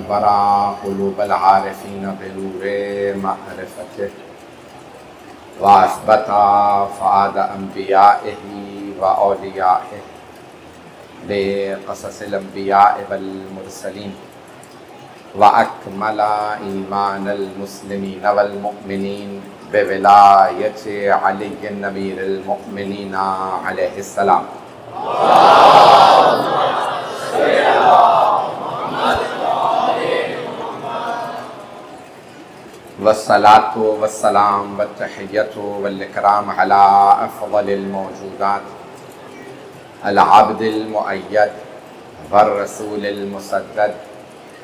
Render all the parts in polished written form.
الورى قلوب العارفين بنور معرفته وأثبت فؤاد أنبيائه وأوليائه بقصص الأنبياء والمرسلين وأكمل إيمان المسلمين والمؤمنين بولاية علي أمير المؤمنين عليه السلام. والصلاة والسلام والتحية والإكرام على أفضل الموجودات العبد المؤيد والرسول المسدد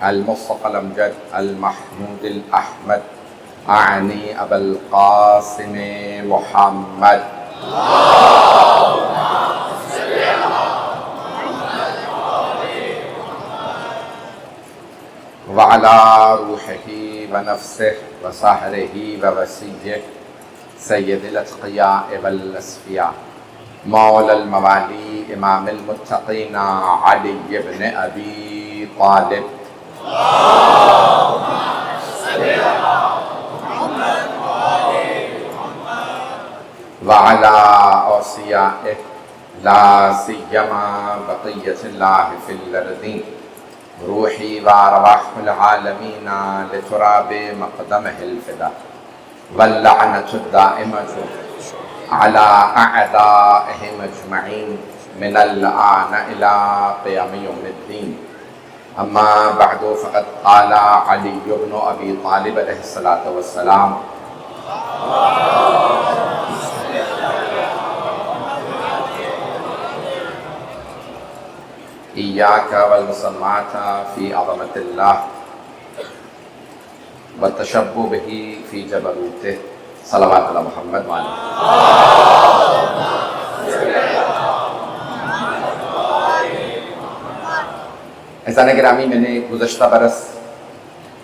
المصطفى الأمجد المحمود الأحمد أعني أبا القاسم محمد وعلى روحه ونفسه وصهره ووسيجه سيد الأتقياء والأصفياء مولى الموالي إمام المتقين علي بن أبي طالب وعلى أوصيائه لا سيما بقية الله في الأرضين روحي وأرواح العالمين لتراب مقدمه الفداء واللعنة الدائمة على أعدائهم أجمعين من الآن إلى قيام يوم الدين. أما بعد فقد قال علي بن أبي طالب عليه الصلاة والسلام إياك والمسمات في عظمة الله والتشبه به في جبروته صلوات على محمد وعلى احسان گرامی، میں نے گزشتہ برس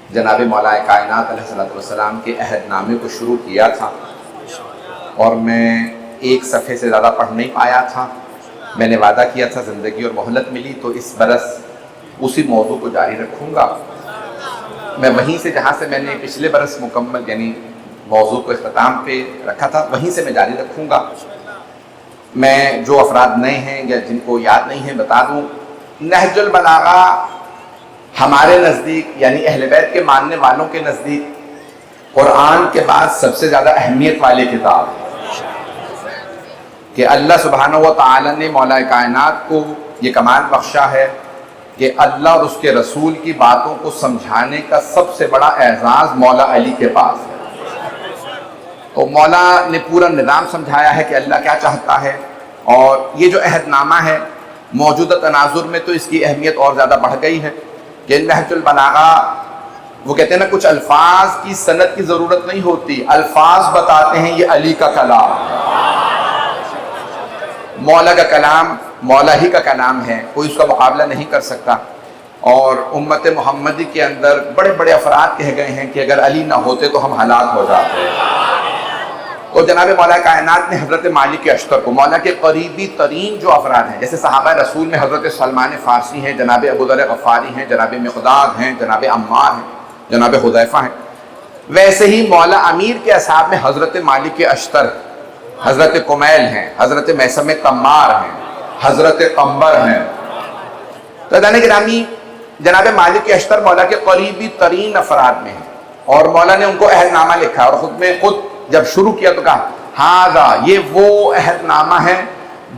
جناب مولا کائنات علیہ السلام کے عہد نامے کو شروع کیا تھا اور میں ایک صفحے سے زیادہ پڑھ نہیں پایا تھا. میں نے وعدہ کیا تھا زندگی اور مہلت ملی تو اس برس اسی موضوع کو جاری رکھوں گا. میں وہیں سے جہاں سے میں نے پچھلے برس مکمل یعنی موضوع کو اختتام پہ رکھا تھا وہیں سے میں جاری رکھوں گا. میں جو افراد نئے ہیں یا جن کو یاد نہیں ہے بتا دوں، نہج البلاغہ ہمارے نزدیک یعنی اہل بیت کے ماننے والوں کے نزدیک قرآن کے بعد سب سے زیادہ اہمیت والی کتاب ہے کہ اللہ سبحانہ و تعالی نے مولا کائنات کو یہ کمال بخشا ہے کہ اللہ اور اس کے رسول کی باتوں کو سمجھانے کا سب سے بڑا اعزاز مولا علی کے پاس ہے. تو مولا نے پورا نظام سمجھایا ہے کہ اللہ کیا چاہتا ہے، اور یہ جو عہد نامہ ہے موجودہ تناظر میں تو اس کی اہمیت اور زیادہ بڑھ گئی ہے کہ نہج البلاغہ وہ کہتے ہیں نا کچھ الفاظ کی سند کی ضرورت نہیں ہوتی، الفاظ بتاتے ہیں یہ علی کا کلام ہے. مولا کا کلام مولا ہی کا کلام ہے، کوئی اس کا مقابلہ نہیں کر سکتا. اور امت محمدی کے اندر بڑے بڑے افراد کہہ گئے ہیں کہ اگر علی نہ ہوتے تو ہم ہلاک ہو جاتے. تو جناب مولا کائنات نے حضرت مالک اشتر کو، مولا کے قریبی ترین جو افراد ہیں جیسے صحابہ رسول میں حضرت سلمان فارسی ہیں، جناب ابوذر غفاری ہیں، جناب مقداد ہیں، جناب عمار ہیں، جناب حذیفہ ہیں، ویسے ہی مولا امیر کے اصحاب میں حضرت مالک اشتر، حضرت کمیل ہیں، حضرت میثم تمار ہیں، حضرت قمبر ہیں. تو گرامی جناب مالک اشتر مولا کے قریبی ترین افراد میں ہیں اور مولا نے ان کو عہد نامہ لکھا اور خود جب شروع کیا تو کہا ہاذا، یہ وہ عہد نامہ ہے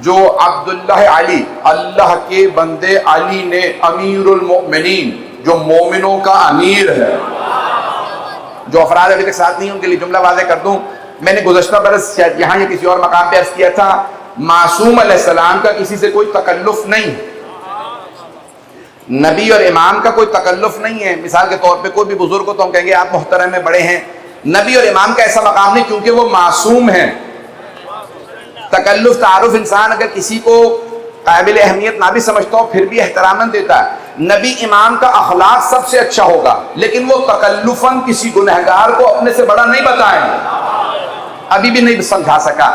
جو عبداللہ علی، اللہ کے بندے علی نے، امیر المؤمنین جو مومنوں کا امیر ہے. جو افراد ابھی تک ساتھ نہیں ان کے لیے جملہ واضح کر دوں، میں نے گزشتہ برس شاید یہاں یا کسی اور مقام پہ عرض کیا تھا معصوم علیہ السلام کا کسی سے کوئی تکلف نہیں، نبی اور امام کا کوئی تکلف نہیں ہے. مثال کے طور پہ کوئی بھی بزرگ کو تو ہم کہیں گے آپ محترم میں بڑے ہیں، نبی اور امام کا ایسا مقام نہیں کیونکہ وہ معصوم ہیں. تکلف تعارف انسان اگر کسی کو قابل اہمیت نہ بھی سمجھتا ہو پھر بھی احتراماً دیتا ہے. نبی امام کا اخلاق سب سے اچھا ہوگا لیکن وہ تکلفاً کسی گنہگار کو اپنے سے بڑا نہیں بتائیں گے، ابھی بھی نہیں سمجھا سکا.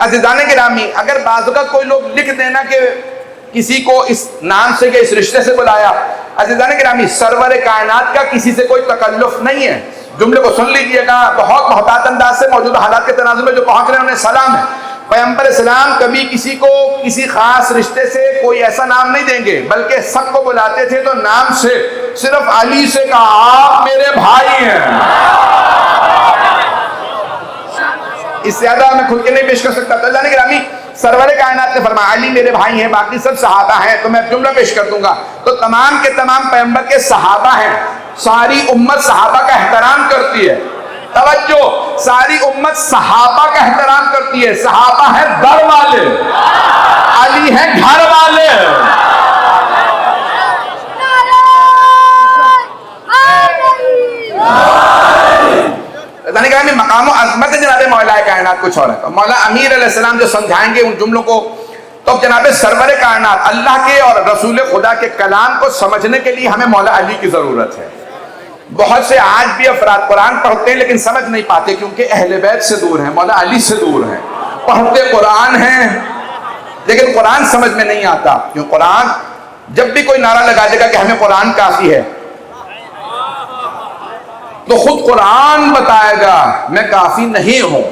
عزیزان گرامی، اگر بعض اوقات کوئی لوگ لکھ دینا کہ کسی کو اس نام سے یا اس رشتے سے بلایا عزیزان گرامی سرور کائنات کا کسی سے کوئی تکلف نہیں ہے. جملے کو سن لیجئے گا, بہت محتاط انداز سے موجودہ حالات کے تناظر میں جو پہنچ رہے ہیں انہیں سلام ہے. پیغمبر اسلام کبھی کسی کو کسی خاص رشتے سے کوئی ایسا نام نہیں دیں گے, بلکہ سب کو بلاتے تھے تو نام سے, صرف علی سے کہا آپ میرے بھائی ہیں. اس سے زیادہ میں کھل کے نہیں پیش کر سکتا. تو جانے گرامی سرور کائنات نے فرمایا علی میرے بھائی ہیں, باقی سب صحابہ ہیں. تو میں جملہ پیش کر دوں گا. تو تمام کے تمام پیغمبر کے صحابہ ہیں. ساری امت صحابہ کا احترام کرتی ہے. توجہ, ساری امت صحابہ کا احترام کرتی ہے. صحابہ ہیں در والے, علی ہیں گھر والے. مقام و عظمت جناب مولا کائنات کچھ اور ہے. تو مولا امیر علیہ السلام جو سمجھائیں گے ان جملوں کو, تو جناب سرور کائنات اللہ کے اور رسول خدا کے کلام کو سمجھنے کے لیے ہمیں مولا علی کی ضرورت ہے. بہت سے آج بھی افراد قرآن پڑھتے ہیں لیکن سمجھ نہیں پاتے, کیونکہ اہل بیت سے دور ہیں, مولا علی سے دور ہیں. پڑھتے قرآن ہیں لیکن قرآن سمجھ میں نہیں آتا. کیوں؟ قرآن جب بھی کوئی نعرہ لگا دے گا کہ ہمیں قرآن کافی ہے, تو خود قرآن بتائے گا میں کافی نہیں ہوں.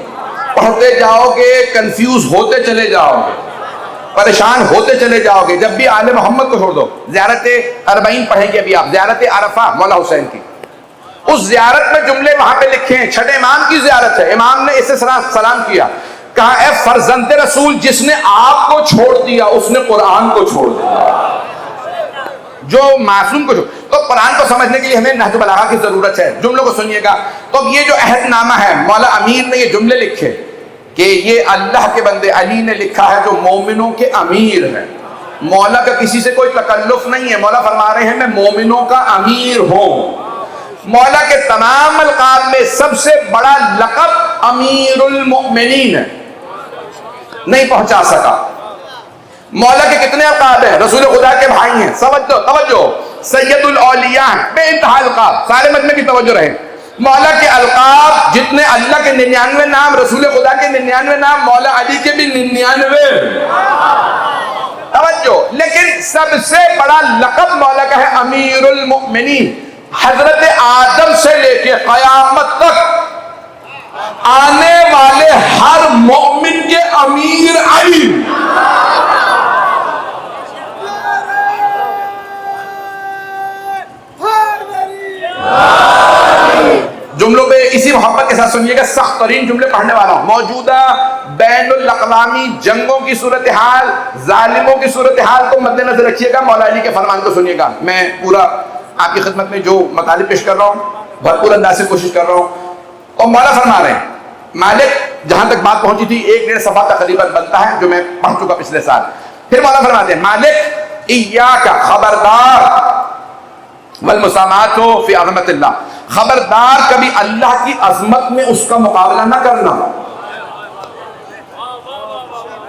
پڑھتے جاؤ گے, کنفیوز ہوتے چلے جاؤ گے, پریشان ہوتے چلے جاؤ گے. جب بھی آل محمد کو چھوڑ دو, زیارت 40 پڑھیں گے ابھی آپ, زیارت عرفہ مولا حسین کی, اس زیارت میں جملے وہاں پہ لکھے ہیں. چھٹے امام کی زیارت ہے, امام نے اسے سلام کیا, کہا اے فرزند رسول, جس نے آپ کو چھوڑ دیا اس نے قرآن کو چھوڑ دیا. جو معصوم کو چھوڑ, تو قرآن کو سمجھنے کے لیے ہمیں نہج بلاغہ کی ضرورت ہے. جملوں کو سنیے گا. تو یہ جو عہد نامہ ہے, مولا امیر نے یہ جملے لکھے کہ یہ اللہ کے بندے علی نے لکھا ہے جو مومنوں کے امیر ہیں. مولا کا کسی سے کوئی تکلف نہیں ہے. مولا فرما رہے ہیں میں مومنوں کا امیر ہوں. مولا کے تمام القاب میں سب سے بڑا لقب امیر المؤمنین ہے, نہیں پہنچا سکا. مولا کے کتنے القاب ہیں؟ رسول خدا کے بھائی ہیں. توجہ, سید الاولیاء, بے انتہا القاب. سارے مجمع کی توجہ رہے. مولا کے القاب جتنے, اللہ کے 99 نام, رسول خدا کے 99 نام, مولا علی کے بھی 99. توجہ, لیکن سب سے بڑا لقب مولا کا ہے امیر المؤمنین. حضرت آدم سے لے کے قیامت تک آنے والے ہر مومن کے امیر علی. جملوں پہ اسی محبت کے ساتھ سنیے گا. سخت ترین جملے پڑھنے والا ہوں. موجودہ بین الاقوامی جنگوں کی صورتحال, ظالموں کی صورتحال کو مد نظر رکھیے گا. مولا علی کے فرمان کو سنیے گا. میں پورا آپ کی خدمت میں جو مطالب پیش کر رہا ہوں بھرپور انداز سے کوشش کر رہا ہوں. اور مولا فرما رہے ہیں, مالک جہاں تک بات پہنچی تھی 1.5 صفحہ تقریباً بنتا ہے جو میں پڑھ چکا پچھلے سال. پھر مولا فرماتے ہیں مالک ایاک, خبردار, والمسامات فی عظمت اللہ, خبردار کبھی اللہ کی عظمت میں اس کا مقابلہ نہ کرنا.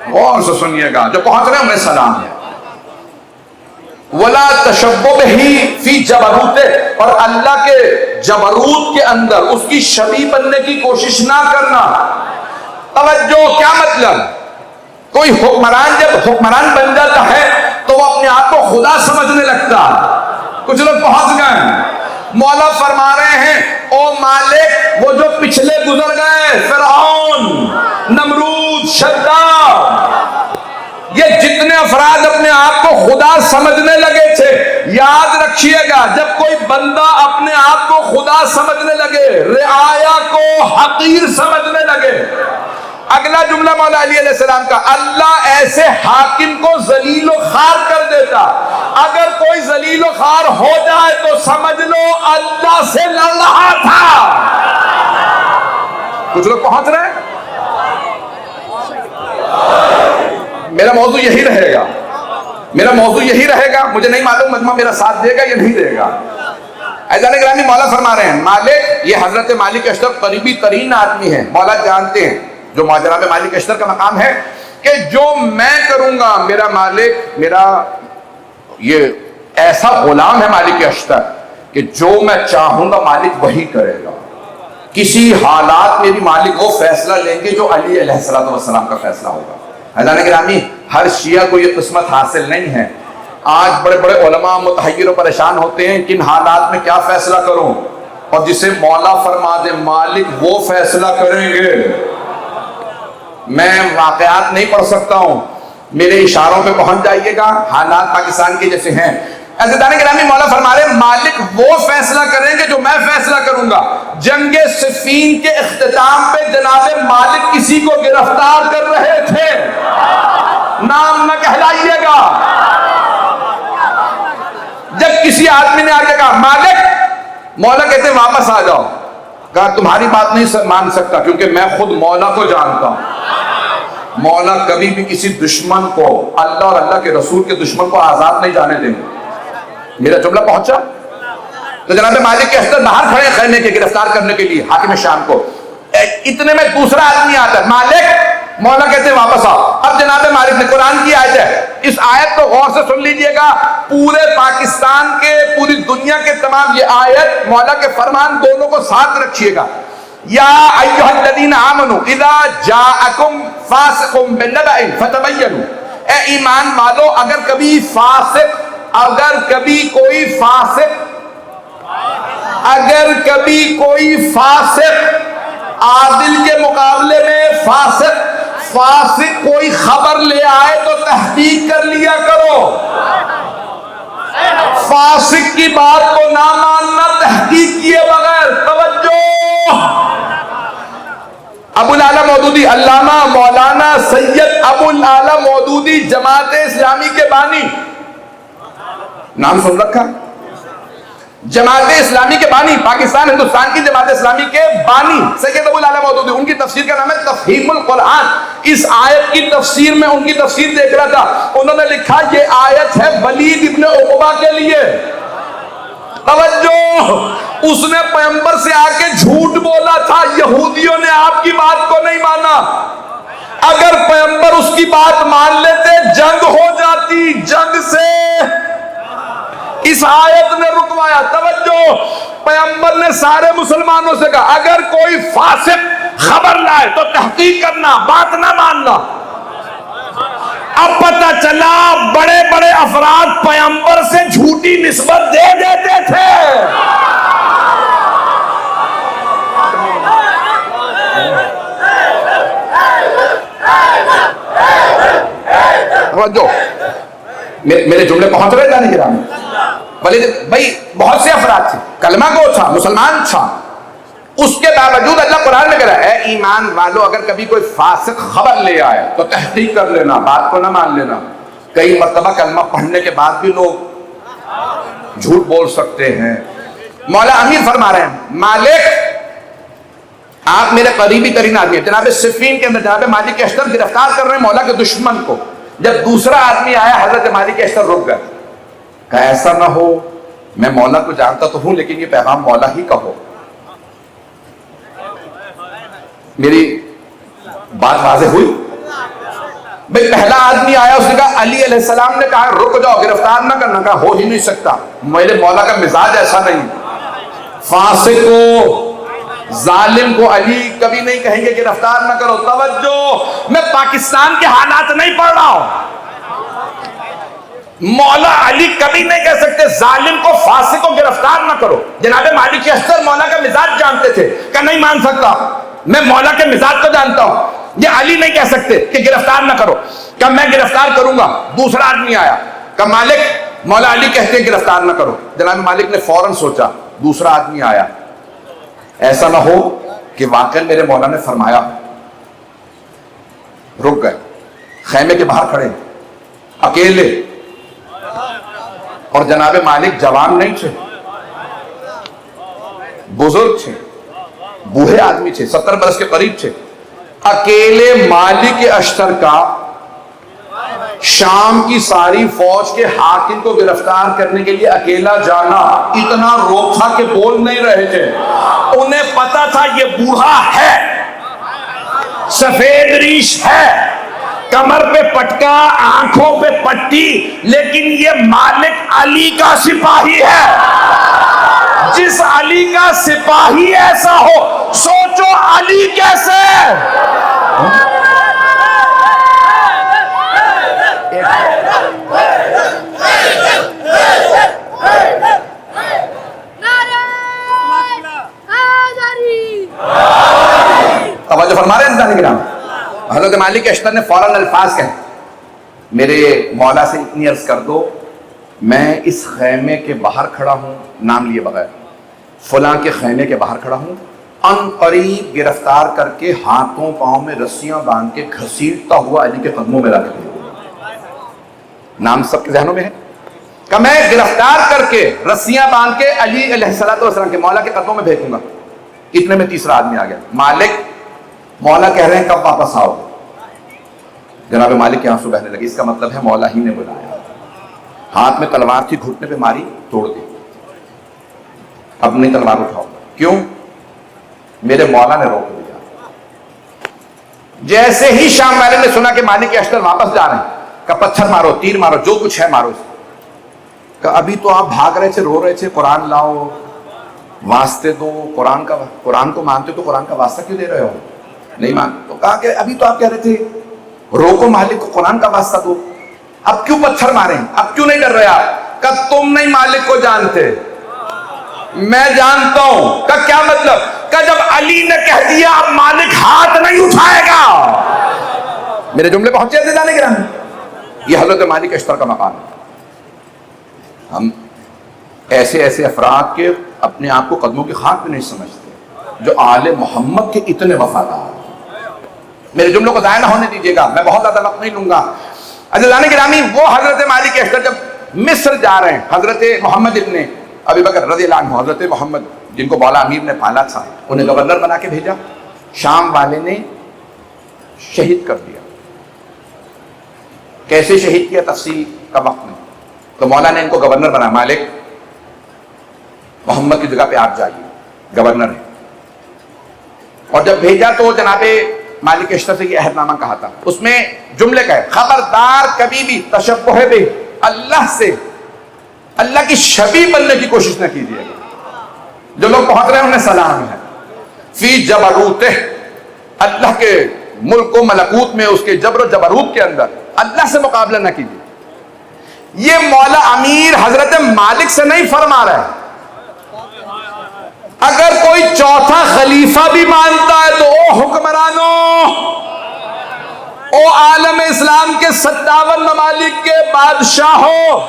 غور سے سنیے گا, جو پہنچ رہے ہیں انہیں سلام ہے. ولا تشبہ بہ فی جبروت, اور اللہ کے جبروت کے اندر اس کی شبیہ بننے کی کوشش نہ کرنا. توجہ, کیا مطلب؟ کوئی حکمران جب حکمران بن جاتا ہے تو وہ اپنے آپ کو خدا سمجھنے لگتا. کچھ لوگ پہنچ گئے. مولا فرما رہے ہیں او مالک, وہ جو پچھلے گزر گئے, فرعون, نمرود, شداد, یہ جتنے افراد اپنے آپ کو خدا سمجھنے لگے تھے, یاد رکھیے گا جب کوئی بندہ اپنے آپ کو خدا سمجھنے لگے, رعایا کو حقیر سمجھنے لگے. اگلا جملہ مولا علی علیہ السلام کا, اللہ ایسے حاکم کو ذلیل و خوار کر دیتا. اگر کوئی ذلیل و خوار ہو جائے تو سمجھ لو اللہ سے لڑ رہا تھا. کچھ لوگ پہنچ رہے ہیں. میرا موضوع یہی رہے گا, میرا موضوع یہی رہے گا. مجھے نہیں معلوم مجمع میرا ساتھ دے گا یا نہیں دے گا. عزیزان گرامی, مولا فرما رہے ہیں مالک, یہ حضرت مالک اشتر قریبی ترین آدمی ہے. مولا جانتے ہیں جو جناب مالک اشتر کا مقام ہے کہ جو میں کروں گا, میرا مالک, میرا یہ ایسا غلام ہے مالک اشتر کہ جو میں چاہوں گا مالک وہی کرے گا. کسی حالات میں بھی مالک وہ فیصلہ لیں گے جو علی علیہ السلام کا فیصلہ ہوگا. حضرات گرامی, ہر شیعہ کو یہ قسمت حاصل نہیں ہے آج بڑے بڑے علماء متحیر و پریشان ہوتے ہیں کن حالات میں کیا فیصلہ کروں، اور جسے مولا فرما دے مالک وہ فیصلہ کریں گے۔ میں واقعات نہیں پڑھ سکتا ہوں، میرے اشاروں پہ پہنچ جائیے گا، حالات پاکستان کے جیسے ہیں۔ عزیزان گرامی، مولا فرما رہے مالک وہ فیصلہ کریں گے جو میں فیصلہ کروں گا۔ جنگ صفین کے اختتام پہ جناب مالک کسی کو گرفتار کر رہے تھے، نام نہ کہلائیے گا۔ جب کسی آدمی نے آگے کہا مالک، مولا کہتے ہیں واپس آ جاؤ، کہا تمہاری بات نہیں مان سکتا کیونکہ میں خود مولا کو جانتا ہوں۔ مولا کبھی بھی کسی دشمن کو، اللہ اور اللہ کے رسول کے دشمن کو آزاد نہیں جانے دیں گے۔ میرا جملہ پہنچا؟ تو جناب مالک کے اختر باہر کھڑے خیمے کے گرفتار کرنے کے لیے حاکم شام کو، اتنے میں دوسرا آدمی آتا ہے، مالک، مولا کہتے ہیں واپس آؤ۔ اب جناب مالک نے، قرآن کی آیت ہے، اس آیت کو غور سے سن لیجئے گا، پورے پاکستان کے، پوری دنیا کے تمام یہ آیت مولا کے فرمان دونوں کو ساتھ رکھیے گا۔ یا ایھا الذین آمنوا اذا جاءکم فاسق بنبأ فتبینوا، اے ایمان والو اگر کبھی کوئی فاسق عادل کے مقابلے میں فاسق کوئی خبر لے آئے تو تحقیق کر لیا کرو۔ فاسق کی بات کو نہ ماننا، تحقیق کیے بغیر۔ توجہ، ابو العلا مودودی، علامہ مولانا سید ابو العلا مودودی، جماعت اسلامی کے بانی، نام سن رکھا؟ جماعت اسلامی کے بانی، پاکستان ہندوستان کی جماعت اسلامی کے بانی سید ابو العلا مودودی، ان کی تفسیر کا نام ہے تفہیم القرآن۔ اس آیت کی تفسیر میں ان کی تفسیر دیکھ رہا تھا، انہوں نے لکھا یہ آیت ہے ولید ابن عقبہ کے لیے۔ توجہ، اس نے پیغمبر سے آ کے جھوٹ بولا تھا، یہودیوں نے آپ کی بات کو نہیں مانا، اگر پیغمبر اس کی بات مان لیتے جنگ ہو جاتی، جنگ سے اس آیت نے رکوایا۔ توجہ، پیغمبر نے سارے مسلمانوں سے کہا اگر کوئی فاسق خبر لائے تو تحقیق کرنا، بات نہ ماننا۔ اب پتہ چلا بڑے بڑے افراد پیغمبر سے جھوٹی نسبت دے دیتے تھے۔ توجہ، میرے جملے پہنچ رہے جانے گرامی؟ بھائی بہت سے افراد تھے، کلمہ گو تھا، مسلمان تھا، اس کے باوجود اللہ قرآن میں کہہ رہا ہے اے ایمان والو اگر کبھی کوئی فاسق خبر لے آئے تو تحقیق کر لینا، بات کو نہ مان لینا۔ کئی مرتبہ کلمہ پڑھنے کے بعد بھی لوگ جھوٹ بول سکتے ہیں۔ مولا امیر فرما رہے ہیں مالک آپ میرے قریبی ترین آدمی ہیں، جناب صفین کے اندر جناب مالک کے اشتر گرفتار کر رہے ہیں مولا کے دشمن کو۔ جب دوسرا آدمی آیا حضرت مالک کے اشتر رک گئے، کہا ایسا نہ ہو، میں مولا کو جانتا تو ہوں لیکن یہ پیغام مولا ہی کا ہو۔ میری بات واضح ہوئی؟ بھئی پہلا آدمی آیا، اس نے کہا علی علیہ السلام نے کہا رک جاؤ، گرفتار نہ کرنا، کہا ہو ہی نہیں سکتا، میرے مولا کا مزاج ایسا نہیں۔ فاسق کو، ظالم کو علی کبھی نہیں کہیں گے گرفتار نہ کرو۔ توجہ، میں پاکستان کے حالات نہیں پڑھ رہا ہوں، مولا علی کبھی نہیں کہہ سکتے ظالم کو، فاسق کو گرفتار نہ کرو۔ جناب مالک اشتر مولا کا مزاج جانتے تھے، کہ نہیں مان سکتا، میں مولا کے مزاج کو جانتا ہوں، یہ علی نہیں کہہ سکتے کہ گرفتار نہ کرو، کہ میں گرفتار کروں گا۔ دوسرا آدمی آیا، کہ مالک، مولا علی کہتے ہیں گرفتار نہ کرو۔ جناب مالک نے فوراً سوچا، دوسرا آدمی آیا، ایسا نہ ہو کہ واقعی میرے مولا نے فرمایا۔ رک گئے، خیمے کے باہر کھڑے اکیلے، اور جناب مالک جوان نہیں تھے، بزرگ تھے، بوڑھے آدمی تھے، 70 برس کے قریب تھے۔ اکیلے مالک اشتر کا شام کی ساری فوج کے حاکم کو گرفتار کرنے کے لیے اکیلا جانا اتنا روک تھا کہ بول نہیں رہے تھے۔ انہیں پتا تھا یہ بوڑھا ہے، سفید ریش ہے، کمر پہ پٹکا، آنکھوں پہ پٹی، لیکن یہ مالک علی کا سپاہی ہے۔ جس علی کا سپاہی ایسا ہو، سوچو علی کیسے؟ عزیزان کرام، حضرت مالک اشتر نے فوراً الفاظ کہے، میرے مولا سے اتنی عرض کر دو میں اس خیمے کے باہر کھڑا ہوں، نام لیے بغیر، فلاں کے خیمے کے باہر کھڑا ہوں، ان قریب گرفتار کر کے ہاتھوں پاؤں میں رسیاں باندھ کے گھسیٹتا ہوا علی کے قدموں میں رکھ دیا۔ نام سب کے ذہنوں میں ہے کہ میں گرفتار کر کے رسیاں باندھ کے علی علیہ السلام کے مولا کے قدموں میں پھینکوں گا۔ اتنے میں تیسرا آدمی آ گیا، مالک، مولا کہہ رہے ہیں کب واپس آؤ؟ جناب مالک کے آنسو بہنے لگے، اس کا مطلب ہے مولا ہی نے بلایا۔ ہاتھ میں تلوار تھی، گھٹنے پہ ماری، توڑ دی، اپنی تلوار اٹھاؤ۔ کیوں؟ میرے مولا نے روک دیا۔ جیسے ہی شام والے نے سنا کہ مالک اشتر واپس جا رہے ہیں، کہ پتھر مارو، تیر مارو، جو کچھ ہے مارو، کہ ابھی تو آپ بھاگ رہے تھے، رو رہے تھے، قرآن لاؤ، واسطے دو، قرآن کو مانتے تو قرآن کا واسطہ کیوں دے رہے ہو؟ نہیں مان، تو کہا کہ ابھی تو آپ کہہ رہے تھے روکو مالک کو، قرآن کا واسطہ دو، اب کیوں پتھر ماریں، اب کیوں نہیں ڈر رہے آپ؟ کہ تم نہیں مالک کو جانتے، میں جانتا ہوں۔ کہ کیا مطلب؟ کہ جب علی نے کہہ دیا اب مالک ہاتھ نہیں اٹھائے گا۔ میرے جملے پہنچے تھے جانے کے نام، یہ حضرت مالک اشتر کا مقام ہے۔ ہم ایسے ایسے افراد کے اپنے آپ کو قدموں کی خاک بھی نہیں سمجھتے جو آل محمد کے اتنے وفادار۔ میرے جملوں کو ضائع نہ ہونے دیجیے گا، میں بہت زیادہ وقت نہیں لوں گا۔ عزیزان گرامی، وہ حضرت مالک اشتر جب مصر جا رہے ہیں، حضرت محمد ابن ابی بکر رضی اللہ عنہ، حضرت محمد جن کو مولا امیر نے پالا تھا، انہیں گورنر بنا کے بھیجا، شام والے نے شہید کر دیا۔ کیسے شہید کیا تفصیل کا وقت نہیں، تو مولا نے ان کو گورنر بنا، مالک محمد کی جگہ پہ آپ جائیے، گورنر ہے۔ اور جب بھیجا تو جناب مالک اشتر سے یہ عہد نامہ کہا تھا، اس میں جملے کا ہے، خبردار کبھی بھی تشبہ بے اللہ سے، اللہ کی شبیہ بننے کی کوشش نہ کیجیے گا۔ جو لوگ پہنچ رہے ہیں انہیں سلام ہے، فی جبروتہ، اللہ کے ملک و ملکوت میں، اس کے جبر و جبروت کے اندر اللہ سے مقابلہ نہ کیجیے۔ یہ مولا امیر حضرت مالک سے نہیں فرما رہا ہے۔ اگر کوئی چوتھا خلیفہ بھی مانتا ہے تو او حکمرانوں، او عالم اسلام کے 57 ممالک کے بادشاہوں،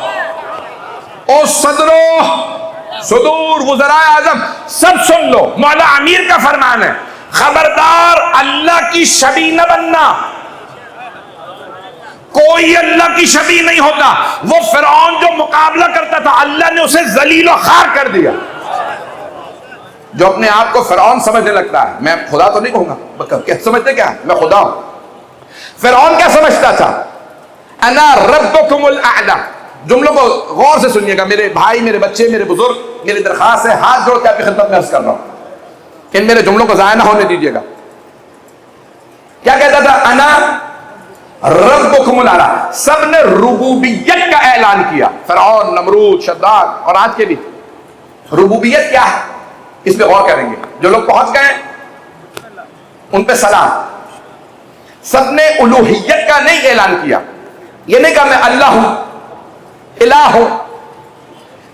او صدروں، صدور، وزراء اعظم، سب سن لو، مولا امیر کا فرمان ہے، خبردار اللہ کی شبیہ نہ بننا۔ کوئی اللہ کی شبیہ نہیں ہوتا۔ وہ فرعون جو مقابلہ کرتا تھا، اللہ نے اسے ذلیل و خوار کر دیا۔ جو اپنے آپ کو فرعون سمجھنے لگتا ہے، میں خدا تو نہیں کہوں گا، کیا سمجھتے کیا میں خدا ہوں؟ فرعون کیا سمجھتا تھا؟ انا ربکم الاعلی۔ جملوں کو غور سے سنیے گا، میرے بھائی، میرے بچے، میرے بزرگ، میری درخواست ہے، ہاتھ جوڑ کے آپ کی خدمت میں عرض کر رہا ہوں، ان میرے جملوں کو ضائع نہ ہونے دیجیے گا۔ کیا کہتا تھا؟ انا ربکم الاعلی۔ سب نے ربوبیت کا اعلان کیا، فرعون، نمرود، شداد، اور آج کے بھی۔ ربوبیت کیا ہے اس پہ غور کریں گے۔ جو لوگ پہنچ گئے ان پہ سلام۔ سب نے الوہیت کا نہیں اعلان کیا، یہ نہیں کہا میں اللہ ہوں، الہ ہوں،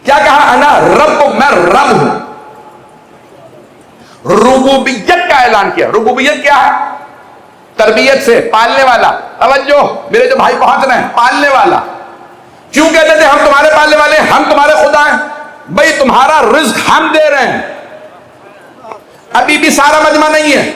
کیا کہا؟ انا رب، میں رب ہوں۔ ربوبیت کا اعلان کیا۔ ربوبیت کیا ہے؟ تربیت سے، پالنے والا۔ توجہ میرے جو بھائی پہنچ رہے ہیں، پالنے والا۔ کیوں کہتے تھے ہم تمہارے پالنے والے، ہم تمہارے خدا ہیں؟ بھئی تمہارا رزق ہم دے رہے ہیں۔ ابھی بھی سارا مجمع نہیں ہے۔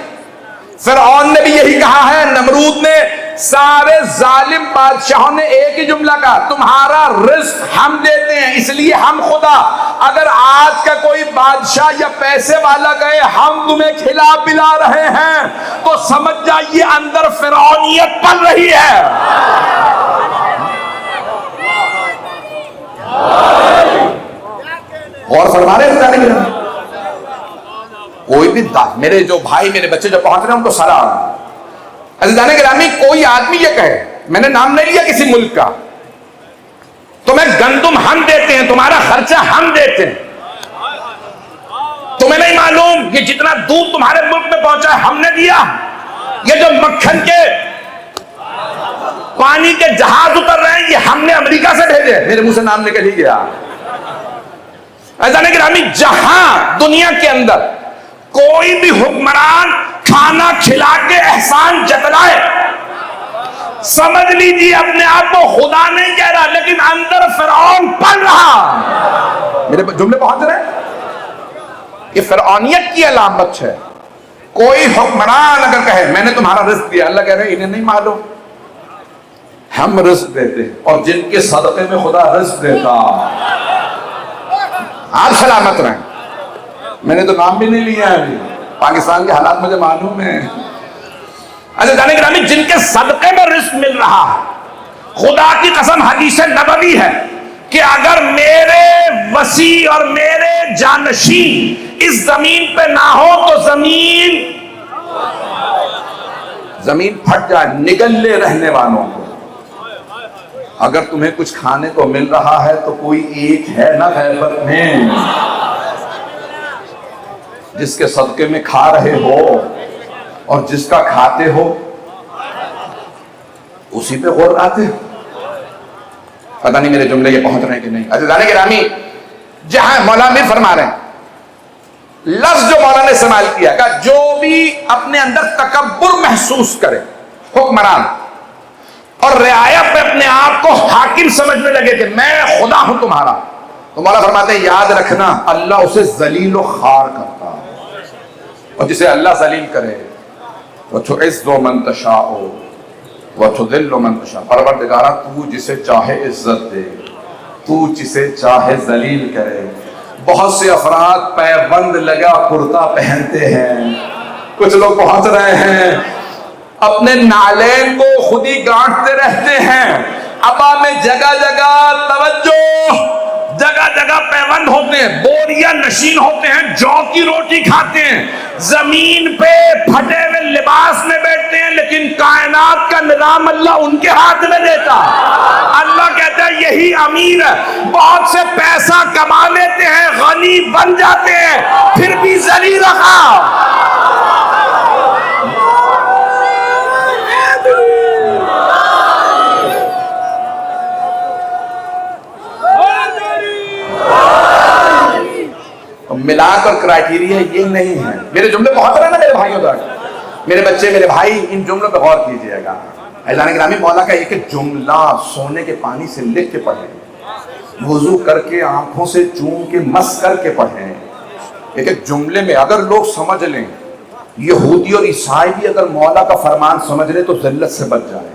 فرعون نے بھی یہی کہا ہے، نمرود نے، سارے ظالم بادشاہوں نے ایک ہی جملہ کہا، تمہارا رزق ہم دیتے ہیں، اس لیے ہم خدا۔ اگر آج کا کوئی بادشاہ یا پیسے والا گئے ہم تمہیں کھلا پلا رہے ہیں تو سمجھ جائیے اندر فرعونیت پل رہی ہے۔ اور فرما رہے ہیں کوئی بھی میرے جو بھائی، میرے بچے جو پہنچ رہے ہیں ان کو سلام۔ عزیزان گرامی، کوئی آدمی یہ کہے، میں نے نام نہیں لیا کسی ملک کا، تمہیں گندم ہم دیتے ہیں، تمہارا خرچہ ہم دیتے ہیں، تمہیں نہیں معلوم کہ جتنا دودھ تمہارے ملک میں پہنچا ہے ہم نے دیا، یہ جو مکھن کے پانی کے جہاز اتر رہے ہیں یہ ہم نے امریکہ سے بھیجے۔ میرے منہ سے نام نکل ہی گیا۔ عزیزان گرامی، جہاں دنیا کے اندر کوئی بھی حکمران کھانا کھلا کے احسان جتلائے، سمجھ لیجیے اپنے آپ کو خدا نہیں کہہ رہا، لیکن اندر فرعون پل رہا۔ میرے جملے پہنچ رہے ہیں؟ یہ فرعونیت کی علامت ہے۔ کوئی حکمران اگر کہے میں نے تمہارا رزق دیا، اللہ کہہ رہے ہیں انہیں نہیں معلوم، ہم رزق دیتے اور جن کے صدقے میں خدا رزق دیتا، آپ سلامت رہیں۔ میں نے تو نام بھی نہیں لیا ہے، ابھی پاکستان کے حالات مجھے معلوم ہے۔ اچھا جانے گرامی، جن کے صدقے میں رزق مل رہا ہے، خدا کی قسم حدیث نبوی ہے کہ اگر میرے وسیع اور میرے جانشین اس زمین پہ نہ ہو تو زمین پھٹ جائے، نگلے رہنے والوں کو۔ اگر تمہیں کچھ کھانے کو مل رہا ہے تو کوئی ایک ہے نا خیبر میں جس کے صدقے میں کھا رہے ہو، اور جس کا کھاتے ہو اسی پہ غور آتے ہو۔ پتہ نہیں میرے جملے یہ پہنچ رہے ہیں کہ نہیں۔ عزیزان گرامی، جہاں مولانا میر فرما رہے ہیں، لفظ جو مولانا نے استعمال کیا کہ جو بھی اپنے اندر تکبر محسوس کرے، حکمران اور رعایا پہ اپنے آپ کو حاکم سمجھنے لگے کہ میں خدا ہوں تمہارا، تو مولا فرماتے ہیں یاد رکھنا اللہ اسے ذلیل و خوار کرتا ہے، اور جسے اللہ ذلیل کرے وَتُعِزُّ مَن تَشَاءُ وَتُذِلُّ مَن تَشَاءُ، پروردگارہ تو جسے چاہے عزت دے، تو جسے چاہے ذلیل کرے۔ بہت سے افراد پیبند لگا کرتا پہنتے ہیں، کچھ لوگ پہنچ رہے ہیں اپنے نالین کو خود ہی گانٹتے رہتے ہیں، ابا میں جگہ جگہ توجہ، جگہ جگہ پیوند ہوتے ہیں، بوریا نشین ہوتے ہیں، جو کی روٹی کھاتے ہیں، زمین پہ پھٹے ہوئے لباس میں بیٹھتے ہیں، لیکن کائنات کا نظام اللہ ان کے ہاتھ میں دیتا۔ اللہ کہتا ہے یہی امیر ہے، بہت سے پیسہ کما لیتے ہیں، غنی بن جاتے ہیں، پھر بھی ذلیل رکھا۔ ملا کر کرائٹیریا یہ نہیں ہے۔ میرے جملے پہنچ رہے ہیں نا میرے بھائیوں تک؟ میرے بچے، میرے بھائی، ان جملوں پہ غور کیجئے گا۔ اعلان گرامی، مولا کا ایک جملہ سونے کے پانی سے لکھ کے پڑھیں، وضو کر کے آنکھوں سے چوم کے مس کر کے پڑھیں۔ ایک ایک جملے میں اگر لوگ سمجھ لیں، یہودی اور عیسائی بھی اگر مولا کا فرمان سمجھ لیں تو ذلت سے بچ جائیں۔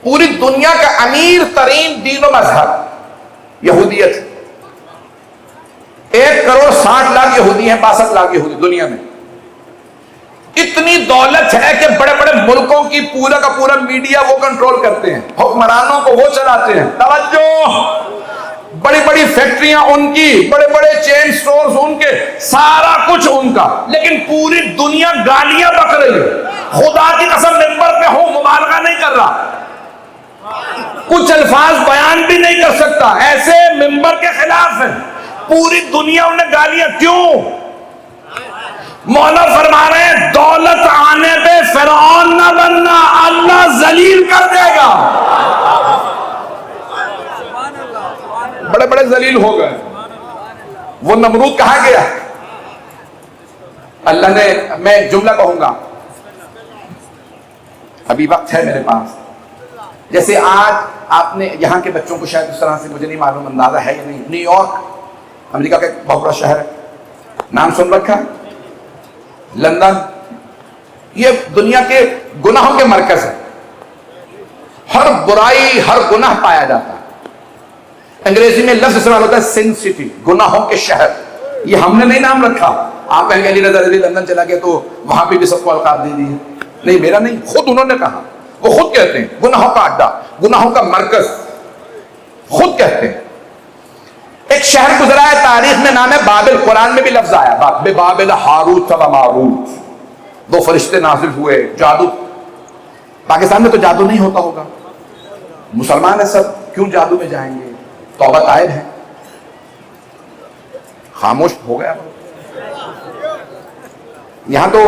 پوری دنیا کا امیر ترین دین و مذہب یہودیت، 1,60,00,000 یہودی ہیں، 62 لاکھ یہودی دنیا میں۔ اتنی دولت ہے کہ بڑے بڑے ملکوں کی پورا کا پورا میڈیا وہ کنٹرول کرتے ہیں، حکمرانوں کو وہ چلاتے ہیں۔ توجہ، بڑی بڑی فیکٹریاں ان کی، بڑے بڑے چین سٹورز ان کے، سارا کچھ ان کا، لیکن پوری دنیا گالیاں بک رہی ہے۔ خدا کی قسم ممبر پہ ہوں، مبالغہ نہیں کر رہا، کچھ الفاظ بیان بھی نہیں کر سکتا، ایسے ممبر کے خلاف ہیں۔ پوری دنیا انہیں گالیاں، کیوں؟ مولا فرما رہے ہیں دولت آنے پہ فرعون نہ بننا، اللہ ذلیل کر دے گا۔ بڑے بڑے ذلیل ہو گئے۔ وہ نمرود کہاں گیا؟ اللہ نے، میں جملہ کہوں گا، ابھی وقت ہے میرے پاس، جیسے آج آپ نے یہاں کے بچوں کو شاید اس طرح سے مجھے نہیں معلوم، اندازہ ہے یا نہیں، نیو یارک امریکہ کا ایک بہت بڑا شہر ہے، نام سن رکھا ہے؟ لندن، یہ دنیا کے گناہوں کے مرکز ہے، ہر برائی ہر گناہ پایا جاتا ہے۔ انگریزی میں لفظ استعمال ہوتا ہے سن سٹی، گناہوں کے شہر۔ یہ ہم نے نہیں نام رکھا، آپ کہیں گے علی رضا علی لندن چلا گیا تو وہاں پہ بھی سب کو القاب دے دیے، نہیں، میرا نہیں، خود انہوں نے کہا، وہ خود کہتے ہیں گناہوں کا اڈا، گناہوں کا مرکز، خود کہتے ہیں۔ ایک شہر گزرا ہے تاریخ میں، نام ہے بابل، قرآن میں بھی لفظ آیا، بابل ہاروت و ماروت، 2 فرشتے نازل ہوئے، جادو۔ پاکستان میں تو جادو نہیں ہوتا ہوگا، مسلمان ہے سب، کیوں جادو میں جائیں گے؟ توبہ طائب ہے، خاموش ہو گیا۔ یہاں تو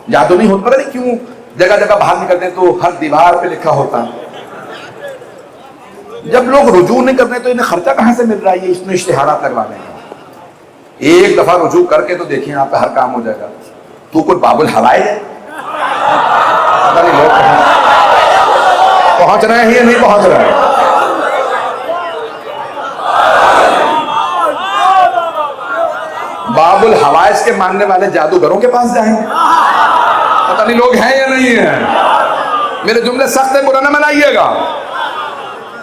جادو نہیں ہوتا، پتہ نہیں کیوں جگہ جگہ باہر نکلتے ہیں تو ہر دیوار پہ لکھا ہوتا ہے۔ جب لوگ رجوع نہیں کرتے تو انہیں خرچہ کہاں سے مل رہا ہے یہ اس میں اشتہارات لگوانے کا؟ ایک دفعہ رجوع کر کے تو دیکھیں آپ کا ہر کام ہو جائے گا۔ تو کوئی باب الحوائج ہے؟ پتہ نہیں لوگ پہنچ رہے ہیں یا نہیں پہنچ رہے ہیں؟ باب الحوائج کے ماننے والے جادوگروں کے پاس جائیں گے؟ پتہ نہیں لوگ ہیں یا نہیں ہیں؟ میرے جملے سخت برا نہ منائیے گا.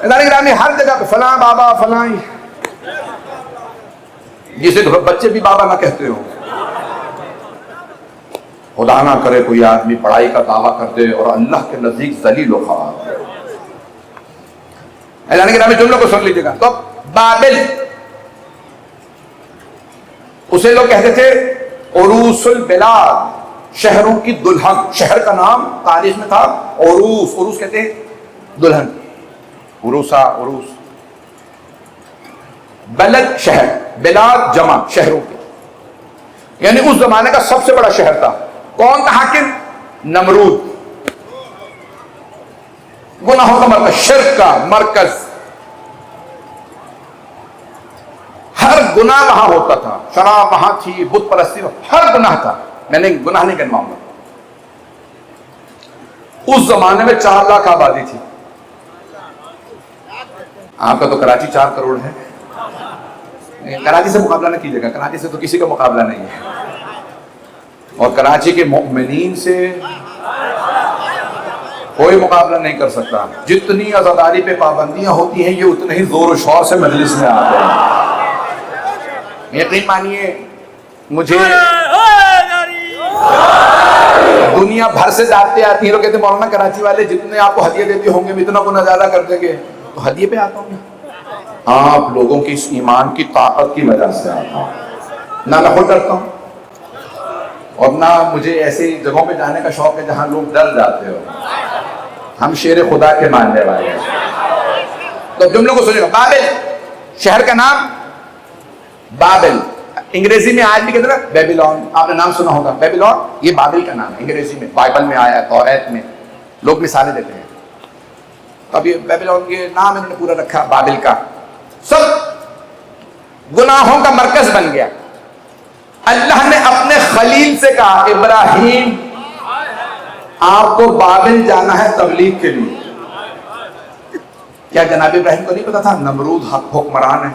ادارے گرامی ہر جگہ پہ فلاں بابا فلاں، جسے بچے بھی بابا نہ کہتے ہو. خدا نہ کرے کوئی آدمی پڑھائی کا دعویٰ کر دے اور اللہ کے نزدیک ذلیل و خوار. ادارے گرامی جملوں کو سن لیجیے گا. تو بابل اسے لوگ کہتے تھے عروس البلاد، شہروں کی دلہن. شہر کا نام تاریخ میں تھا عروس. عروس کہتے ہیں دلہن، عروسا عروس. بلد شہر، بلاد جمع شہروں کی. یعنی اس زمانے کا سب سے بڑا شہر تھا. کون تھا حاکم؟ نمرود. گناہوں کا مرکز، شرک کا مرکز. ہر گناہ وہاں ہوتا تھا. شراب وہاں تھی، بت پرستی، ہر گناہ تھا. میں نے گناہ نہیں گنواؤں گا. اس زمانے میں 4 لاکھ آبادی تھی. آپ کا تو کراچی 4 کروڑ ہے. کراچی سے مقابلہ نہ کیجیے گا، کراچی سے تو کسی کا مقابلہ نہیں ہے. اور کراچی کے مؤمنین سے کوئی مقابلہ نہیں کر سکتا. جتنی عزاداری پہ پابندیاں ہوتی ہیں یہ اتنے ہی زور و شور سے مجلس میں آتے ہیں. یقین مانیے مجھے دنیا بھر سے دعوتیں آتی ہیں. لوگ کہتے ہیں مولانا کراچی والے جتنے آپ کو ہدیے دیتے ہوں گے اتنا گناہ زیادہ کر دیں گے. تو ہدیے پہ آتا ہوں میں آپ لوگوں کی اس ایمان کی طاقت کی وجہ سے آتا ہوں. نہ میں خود ڈرتا ہوں اور نہ مجھے ایسی جگہوں پہ جانے کا شوق ہے جہاں لوگ ڈر جاتے ہو. ہم شیر خدا کے ماننے والے ہیں. تو جملوں کو سنیے گا. بابل شہر کا نام بابل. انگریزی میں آج بھی کہتے ہیں بیبیلون. آپ نے نام سنا ہوگا بیبیلون. یہ بابل کا نام ہے انگریزی میں. بائبل میں آیا ہے، توریت میں. لوگ مثالیں دیتے ہیں. اب یہ بیبیلون کے نام انہوں نے پورا رکھا بابل کا. سب گناہوں کا مرکز بن گیا. اللہ نے اپنے خلیل سے کہا ابراہیم آپ کو بابل جانا ہے تبلیغ کے لیے. کیا جناب ابراہیم کو نہیں پتا تھا نمرود حکمران ہے؟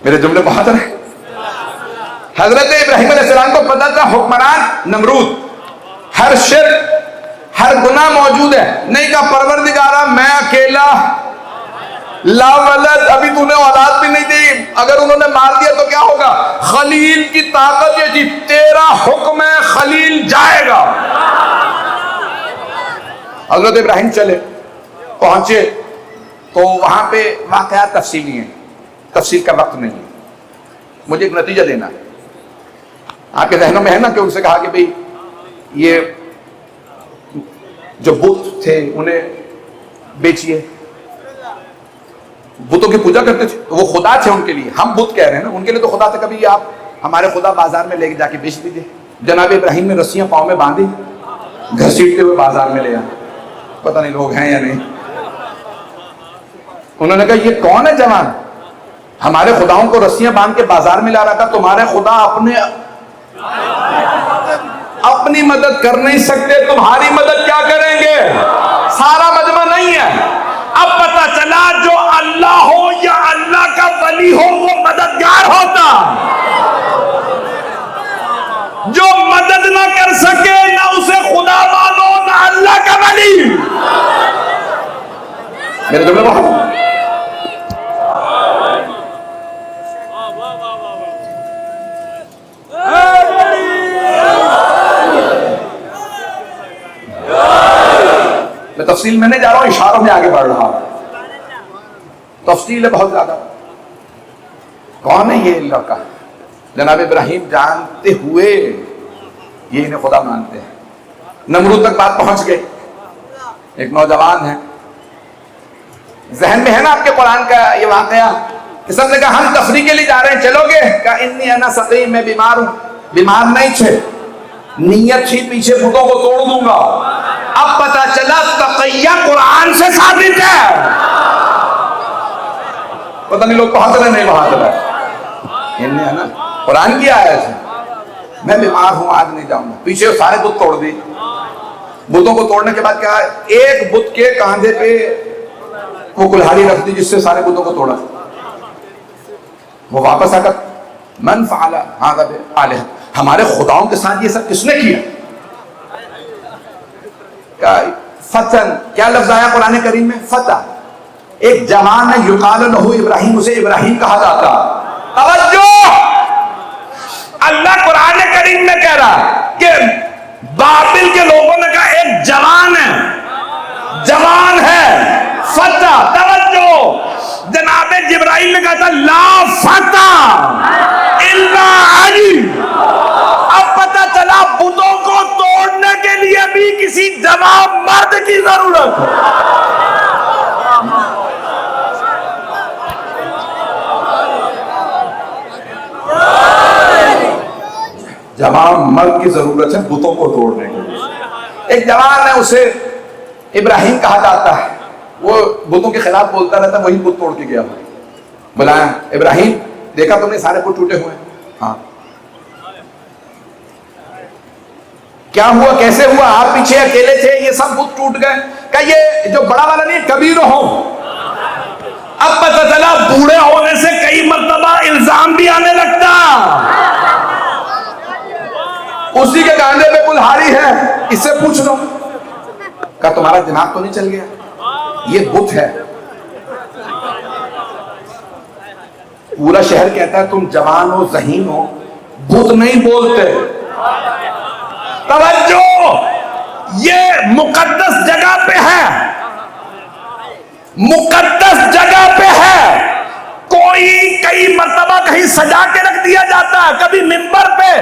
میرے جملے بہت رہے. حضرت ابراہیم علیہ السلام کو پتا تھا حکمران نمرود. ہر شرک ہر گناہ موجود ہے. نہیں کہا پروردگارہ میں اکیلا لا ولد، ابھی تو نے اولاد بھی نہیں دی، اگر انہوں نے مار دیا تو کیا ہوگا؟ خلیل کی طاقت یہ تھی تیرا حکم ہے خلیل جائے گا. حضرت ابراہیم چلے پہنچے تو وہاں پہ واقعات تفصیلی ہیں، تفصیل کا وقت نہیں ہے. مجھے ایک نتیجہ دینا ہے. آپ کے ذہنوں میں ہے نا کہ ان سے کہا کہ بھئی یہ جو بت تھے انہیں بیچیے. بتوں کی پوجا کرتے تھے وہ خدا تھے ان کے لیے. ہم بت کہہ رہے ہیں نا، ان کے لیے تو خدا تھے. کبھی آپ ہمارے خدا بازار میں لے کے جا کے بیچ دیجیے. جناب ابراہیم نے رسیاں پاؤں میں باندھی، گھسیٹتے ہوئے بازار میں لے آئے. پتہ نہیں لوگ ہیں یا نہیں. انہوں نے کہا یہ کون ہے جوان؟ ہمارے خداؤں کو رسیاں باندھ کے بازار میں لا رہا تھا. تمہارے خدا اپنی مدد کر نہیں سکتے، تمہاری مدد کیا کریں گے؟ سارا مجمع نہیں ہے. اب پتہ چلا جو اللہ ہو یا اللہ کا ولی ہو وہ مددگار ہوتا. جو مدد نہ کر سکے نہ اسے خدا مانو نہ اللہ کا ولی. میرے جملے بہت میں تفصیل میں نہیں جا رہا ہوں، اشاروں میں آگے بڑھ رہا ہوں. تفصیل ہے بہت زیادہ. کون ہے یہ لڑکا؟ جناب ابراہیم جانتے ہوئے یہ انہیں خدا مانتے ہیں. نمرود تک بات پہنچ گئی. ایک نوجوان ہے، ذہن میں ہے نا آپ کے قرآن کا یہ واقعہ کہ سب نے کہا ہم تفریح کے لیے جا رہے ہیں، چلو گے؟ کہا انی انا سقیم، میں بیمار ہوں. بیمار نہیں تھے، نیت تھی پیچھے بتوں کو توڑ دوں گا. اب پتہ چلا تقیہ قرآن سے ثابت ہے. پتہ نہیں لوگ پہنچ رہے نہیں پہنچ رہے. نا قرآن کی آیت ہے میں بیمار ہوں آج نہیں جاؤں گا. پیچھے سارے بت توڑ دی. بتوں کو توڑنے کے بعد کیا, ایک بت کے کاندھے پہ وہ کلہاڑی رکھ دی جس سے سارے بتوں کو توڑا. وہ واپس آ کر من فعل ھذا بآلہۃ, ہمارے خداؤں کے ساتھ یہ سب کس نے کیا؟ فتن, کیا لفظ آیا قرآن کریم میں؟ فتح. ایک جوان ہے یقال لہ ابراہیم, اسے ابراہیم کہا جاتا. توجہ, اللہ قرآن کریم میں کہہ رہا کہ بابل کے لوگوں نے کہا ایک جوان ہے, جوان ہے فتح. توجہ, جناب جبرائیل نے کہا تھا لا فتح الا علی. اب پتہ چلا بتوں کو توڑنے کے لیے بھی کسی جوان مرد کی ضرورت ہے. جوان مرد کی ضرورت ہے بتوں کو توڑنے کے لیے. ایک جوان ہے, اسے ابراہیم کہا جاتا ہے. وہ بتوں کے خلاف بولتا رہتا, وہی بت توڑ کے گیا. بلایا ابراہیم, دیکھا تم نے سارے بت ٹوٹے ہوئے؟ ہاں. کیا ہوا, کیسے ہوا؟ آپ پیچھے اکیلے تھے, یہ سب بت ٹوٹ گئے. کہ یہ جو بڑا والا نہیں, کبیر ہو. اب پتہ چلا بوڑھے ہونے سے کئی مرتبہ الزام بھی آنے لگتا. اسی کے کاندھے پہ کلہاڑی ہے, اس سے پوچھ لو. کہ تمہارا دماغ تو نہیں چل گیا؟ یہ بت ہے. پورا شہر کہتا ہے تم جوان ہو, ذہین ہو, بت نہیں بولتے. توجہ, یہ مقدس جگہ پہ ہے, مقدس جگہ پہ ہے. کوئی کئی مرتبہ کہیں سجا کے رکھ دیا جاتا ہے, کبھی منبر پہ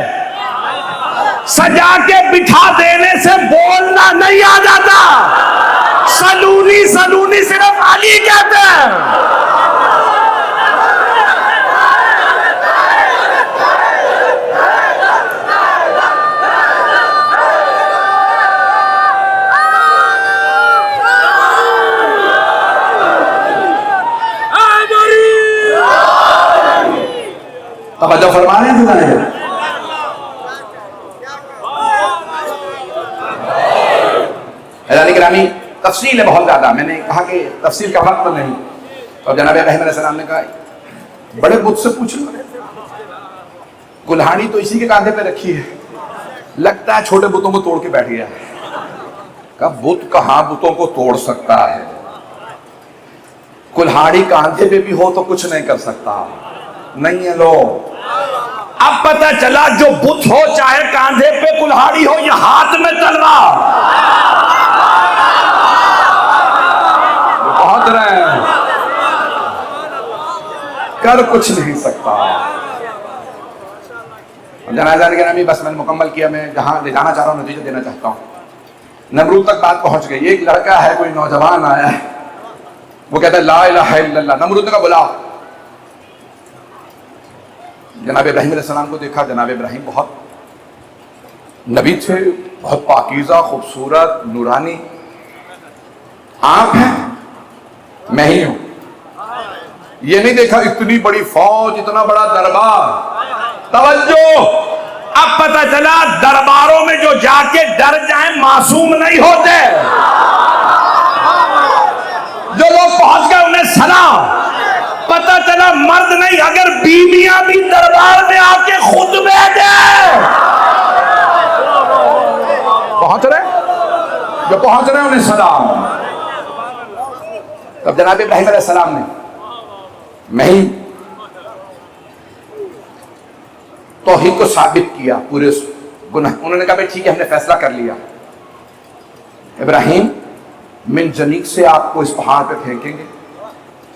سجا کے بٹھا دینے سے بولنا نہیں آ جاتا. سلونی سلونی صرف علی کہتے ہیں. توجہ فرما رہے ہیں. گرامی, تفصیل ہے بہت زیادہ, میں نے کہا کہ تفصیل کا وقت نہیں. اور جناب ابراہیم علیہ السلام نے کہا بڑے بت سے پوچھ لو, کلہاڑی تو اسی کے کاندھے پہ رکھی ہے, لگتا ہے چھوٹے بتوں کو توڑ کے بیٹھ گیا. کہا بت کہاں بتوں کو توڑ سکتا ہے, کلہاڑی کاندھے پہ بھی ہو تو کچھ نہیں کر سکتا. نہیں ہے لو. اب پتہ چلا جو بت ہو, چاہے کاندھے پہ کلہاڑی ہو یا ہاتھ میں تلوار, پہنچ رہے ہیں, کر کچھ نہیں سکتا. جنازہ نگرامی بس میں نے مکمل کیا. میں جہاں لے جانا چاہ رہا ہوں, نتیجہ دینا چاہتا ہوں. نمرود تک بات پہنچ گئی. ایک لڑکا ہے, کوئی نوجوان آیا ہے, وہ کہتا ہے لا الہ الا اللہ. نمرود نے کہا بلاؤ. جناب ابراہیم علیہ السلام کو دیکھا. جناب ابراہیم بہت نبی تھے, بہت پاکیزہ, خوبصورت, نورانی. آپ ہیں, میں ہی ہوں. یہ نہیں دیکھا اتنی بڑی فوج, اتنا بڑا دربار. توجہ, اب پتہ چلا درباروں میں جو جا کے ڈر جائیں معصوم نہیں ہوتے. جو لوگ پہنچ گئے انہیں سلام. پتہ چلا مرد نہیں, اگر بیویاں بھی دربار میں آ کے خود بیٹھے. پہنچ رہے, جو پہنچ رہے انہیں سلام. تب جناب ابراہیم علیہ السلام نے میں ہی توحید کو ثابت کیا پورے گناہ. انہوں نے کہا بھائی ٹھیک ہے, ہم نے فیصلہ کر لیا. ابراہیم من جنیق سے آپ کو اس پہاڑ پہ پھینکیں گے.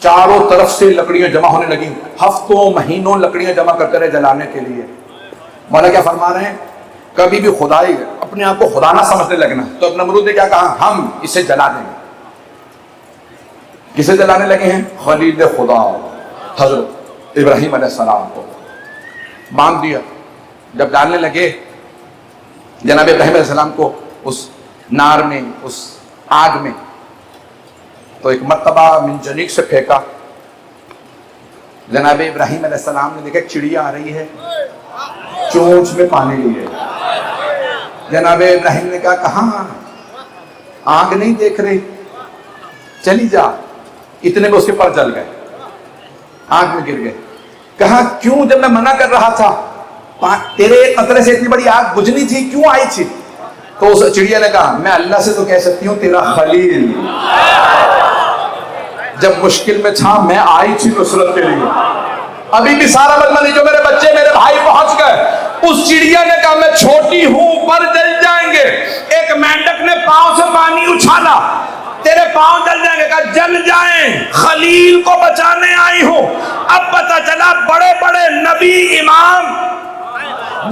چاروں طرف سے لکڑیاں جمع ہونے لگیں, ہفتوں مہینوں لکڑیاں جمع کرتے رہے جلانے کے لیے. مولا کیا فرما رہے ہیں, کبھی بھی خدائی اپنے آپ کو خدا نہ سمجھنے لگنا. تو اب نمرود نے کیا کہا, ہم اسے جلا دیں گے. کسے جلانے لگے ہیں؟ خلیل خدا حضرت ابراہیم علیہ السلام کو باندھ دیا. جب ڈالنے لگے جناب ابراہیم علیہ السلام کو اس نار میں, اس آگ میں, تو ایک مرتبہ من جنیق سے پھینکا. جناب ابراہیم علیہ السلام نے دیکھا چڑیا آ رہی ہے, چونچ میں پانی لیے. جناب ابراہیم نے کہا کہاں آگ نہیں دیکھ رہی, چلی جا. اتنے میں اس کے پر جل گئے, آگ میں گر گئے. کہا کیوں جب میں منع کر رہا تھا, تیرے ایک قطرے سے اتنی بڑی آگ بجھنی تھی, کیوں آئی تھی؟ تو اس چڑیا نے کہا میں اللہ سے تو کہہ سکتی ہوں تیرا خلیل, جب مشکل میں تھا میں آئی تھی نصرت کے لیے. ابھی بھی سارا بدمنی جو میرے بچے میرے بھائی پہنچ گئے. اس چڑیا نے کہا میں چھوٹی ہوں پر جل جائیں گے. ایک مینڈک نے پاؤں سے پانی اچھالا, تیرے پاؤں جل جائیں گے. کہا جل جائیں, خلیل کو بچانے آئی ہوں. اب پتہ چلا بڑے بڑے نبی امام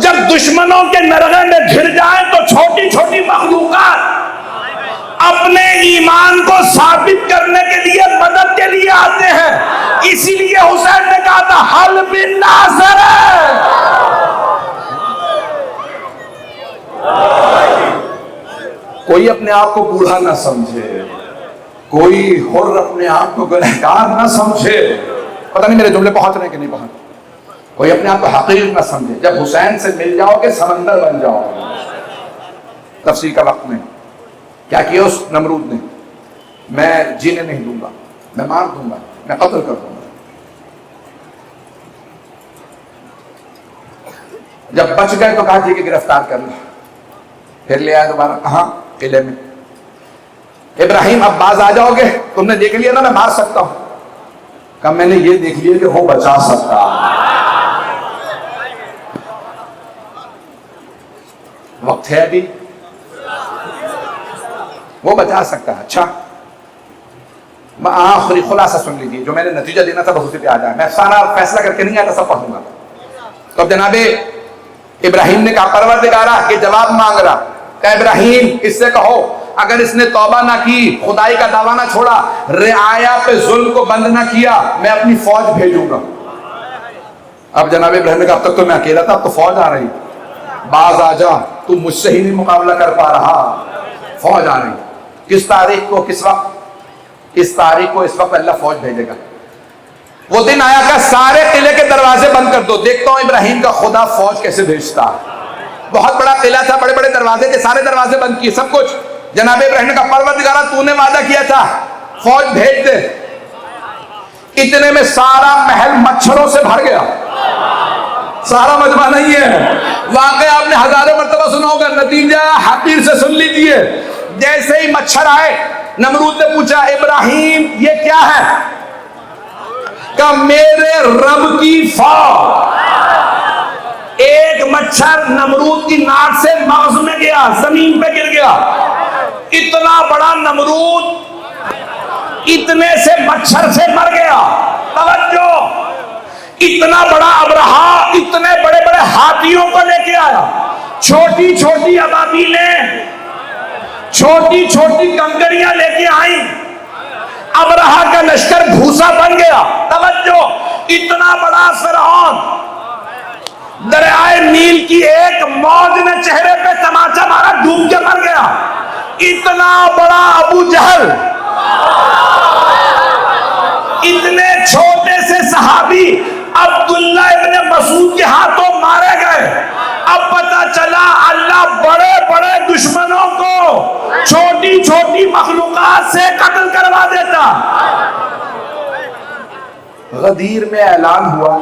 جب دشمنوں کے نرغے میں گھر جائیں تو چھوٹی چھوٹی مخلوقات اپنے ایمان کو ثابت کرنے کے لیے مدد کے لیے آتے ہیں. اسی لیے حسین نے کہا تھا حل بن ناصر. کوئی اپنے آپ کو بوڑھا نہ سمجھے, کوئی حر اپنے آپ کو گنہگار نہ سمجھے. پتہ نہیں میرے جملے پہنچ رہے ہیں کہ نہیں پہنچ. کوئی اپنے آپ کو حقیر نہ سمجھے. جب حسین سے مل جاؤ کہ سمندر بن جاؤ. تفسیر کا وقت میں کیا کیا اس نمرود نے, میں جینے نہیں دوں گا, میں مار دوں گا, میں قتل کر دوں گا. جب بچ گئے تو کہا جی کہ گرفتار کر لیں. پھر لے آیا دوبارہ, کہاں؟ قلعے میں. ابراہیم اب باز آ جاؤ گے, تم نے دیکھ لیا نا میں مار سکتا ہوں. کہا میں نے یہ دیکھ لیا کہ وہ بچا سکتا. وقت ہے ابھی, وہ بچا سکتا ہے. اچھا آخری خلاصہ سن لیجیے, جو میں نے نتیجہ دینا تھا بس اسی پہ آ جائے. میں سارا فیصلہ کر کے نہیں آتا, سب پڑھوں گا. تو اب جناب ابراہیم نے کہا پروردگارا, کہ جواب مانگ رہا. کہ ابراہیم اس سے کہو اگر اس نے توبہ نہ کی, خدائی کا دعویٰ نہ چھوڑا, رعایا پہ ظلم کو بند نہ کیا, میں اپنی فوج بھیجوں گا. اب جناب ابراہیم نے کہا اب تک تو میں اکیلا تھا, اب تو فوج آ رہی. باز آ جا, تو مجھ سے ہی نہیں مقابلہ کر پا رہا, فوج آ رہی. کس تاریخ کو, کس وقت؟ اس تاریخ کو, اس وقت اللہ فوج بھیجے گا. وہ دن آیا کہ سارے قلعے کے دروازے بند کر دو, دیکھتا ہوں ابراہیم کا خدا فوج کیسے بھیجتا. بہت بڑا قلعہ تھا, بڑے بڑے دروازے تھے, سارے دروازے بند کیے, سب کچھ. جناب ابراہیم نے کہا پروردگارا تو نے وعدہ کیا تھا فوج بھیج دے. اتنے میں سارا محل مچھروں سے بھر گیا. سارا مجمع نہیں ہے, واقعہ آپ نے ہزاروں مرتبہ سنا ہوگا, نتیجہ حقیر سے سن لیجئے. جیسے ہی مچھر آئے, نمرود نے پوچھا ابراہیم یہ کیا ہے؟ کہ میرے رب کی فوج. ایک مچھر نمرود کی ناک سے مغز میں گیا, زمین پہ گر گیا. اتنا بڑا نمرود اتنے سے مچھر سے مر گیا. توجہ, اتنا بڑا ابرہا اتنے بڑے بڑے ہاتھیوں کو لے کے آیا. چھوٹی چھوٹی ابابیلیں, چھوٹی چھوٹی کنکریاں لے کے آئیں. ابرہا کا لشکر بھوسا بن گیا. توجہ, اتنا بڑا فرعون دریائے نیل کی ایک موج نے چہرے پہ تماچا مارا, ڈوب کے مر گیا. اتنا بڑا ابو جہل, اتنے چھوٹے سے صحابی عبداللہ ابن مسعود کے ہاتھوں مارے گئے. اب پتہ چلا اللہ بڑے بڑے دشمنوں کو چھوٹی چھوٹی مخلوقات سے قتل کروا دیتا. غدیر میں اعلان ہوا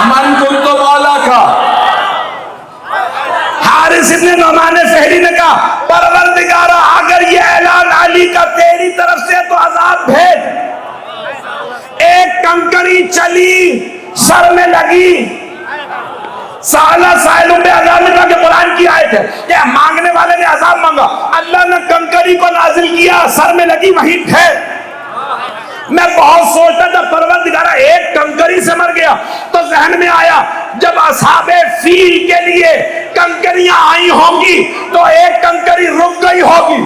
من کنت مولا کا. حارث ابن نعمان فہری نے کہا پروردگارا اگر یہ اعلان علی کا تیری طرف سے تو عذاب بھیج. ایک کنکری چلی, سر میں لگی. سالہ سائلوں پہ عذاب ملا کہ قرآن کی آیت ہے کہ مانگنے والے نے عذاب مانگا, اللہ نے کنکری کو نازل کیا, سر میں لگی وہیں ٹھہر. میں بہت سوچتا تھا پروردگارا ایک کنکری سے مر گیا, تو ذہن میں آیا جب اصحاب فیل کے لیے کنکریاں آئی ہوں گی تو ایک کنکری رک گئی ہوگی.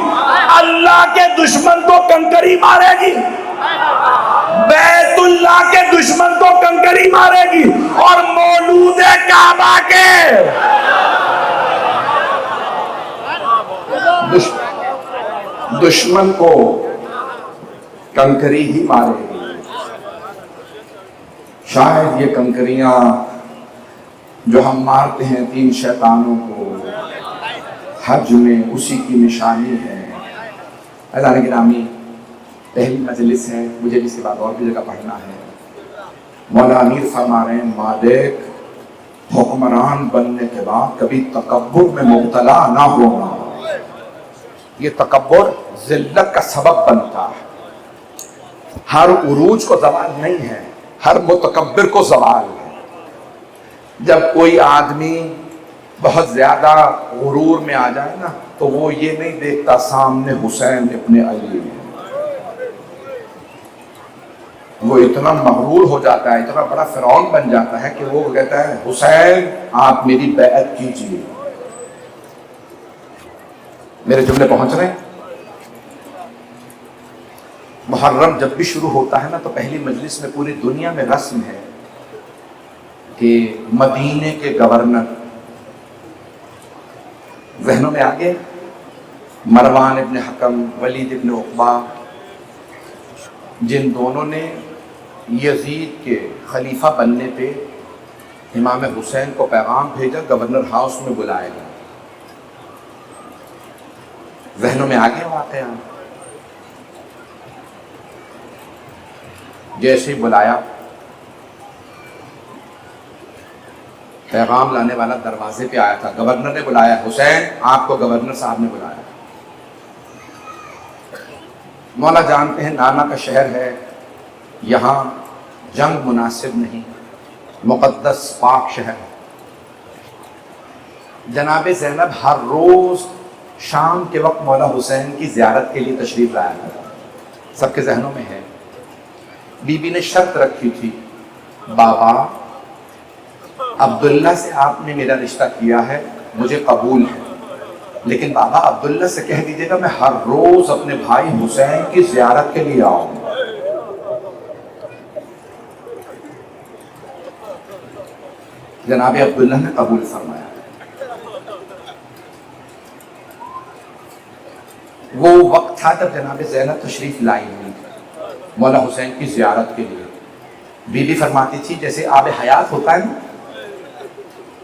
اللہ کے دشمن کو کنکری مارے گی, بیت اللہ کے دشمن کو کنکری مارے گی, اور مولود کعبہ کے دشمن کو کنکری ہی مارے گی. شاید یہ کنکریاں جو ہم مارتے ہیں 3 شیطانوں کو، حج میں اسی کی نشانی ہے۔ عزیزان گرامی، پہلی مجلس ہے، مجھے اس کے بعد اور بھی جگہ پڑھنا ہے۔ مولا امیر فرما رہے ہیں، ماں دیکھ حکمران بننے کے بعد کبھی تکبر میں مبتلا نہ ہونا، یہ تکبر ذلت کا سبب بنتا ہے۔ ہر عروج کو زوال نہیں ہے، ہر متکبر کو زوال ہے۔ جب کوئی آدمی بہت زیادہ غرور میں آ جائے نا تو وہ یہ نہیں دیکھتا سامنے حسین ابن علی ہے، وہ اتنا مغرور ہو جاتا ہے، اتنا بڑا فرعون بن جاتا ہے کہ وہ کہتا ہے حسین آپ میری بیعت کیجیے۔ میرے جملے پہنچ رہے ہیں؟ محرم جب بھی شروع ہوتا ہے نا تو پہلی مجلس میں پوری دنیا میں رسم ہے کہ مدینے کے گورنر، ذہنوں میں آگے مروان ابن حکم، ولید ابن عقبہ، جن دونوں نے یزید کے خلیفہ بننے پہ امام حسین کو پیغام بھیجا، گورنر ہاؤس میں بلائے گا۔ ذہنوں میں آگے واقعہ جیسے ہی بلایا، پیغام لانے والا دروازے پہ آیا تھا، گورنر نے بلایا، حسین آپ کو گورنر صاحب نے بلایا۔ مولا جانتے ہیں نانا کا شہر ہے، یہاں جنگ مناسب نہیں، مقدس پاک شہر۔ جناب زینب ہر روز شام کے وقت مولا حسین کی زیارت کے لیے تشریف لایا کرتا، سب کے ذہنوں میں ہے۔ بی بی نے شرط رکھی تھی، بابا عبداللہ سے آپ نے میرا رشتہ کیا ہے، مجھے قبول ہے، لیکن بابا عبداللہ سے کہہ دیجیے گا میں ہر روز اپنے بھائی حسین کی زیارت کے لیے آؤں۔ جناب عبداللہ نے قبول فرمایا۔ وہ وقت تھا جب جناب زینب تشریف لائی ہوئی مولا حسین کی زیارت کے لیے۔ بی بی فرماتی تھی جیسے آب حیات ہوتا ہے نا،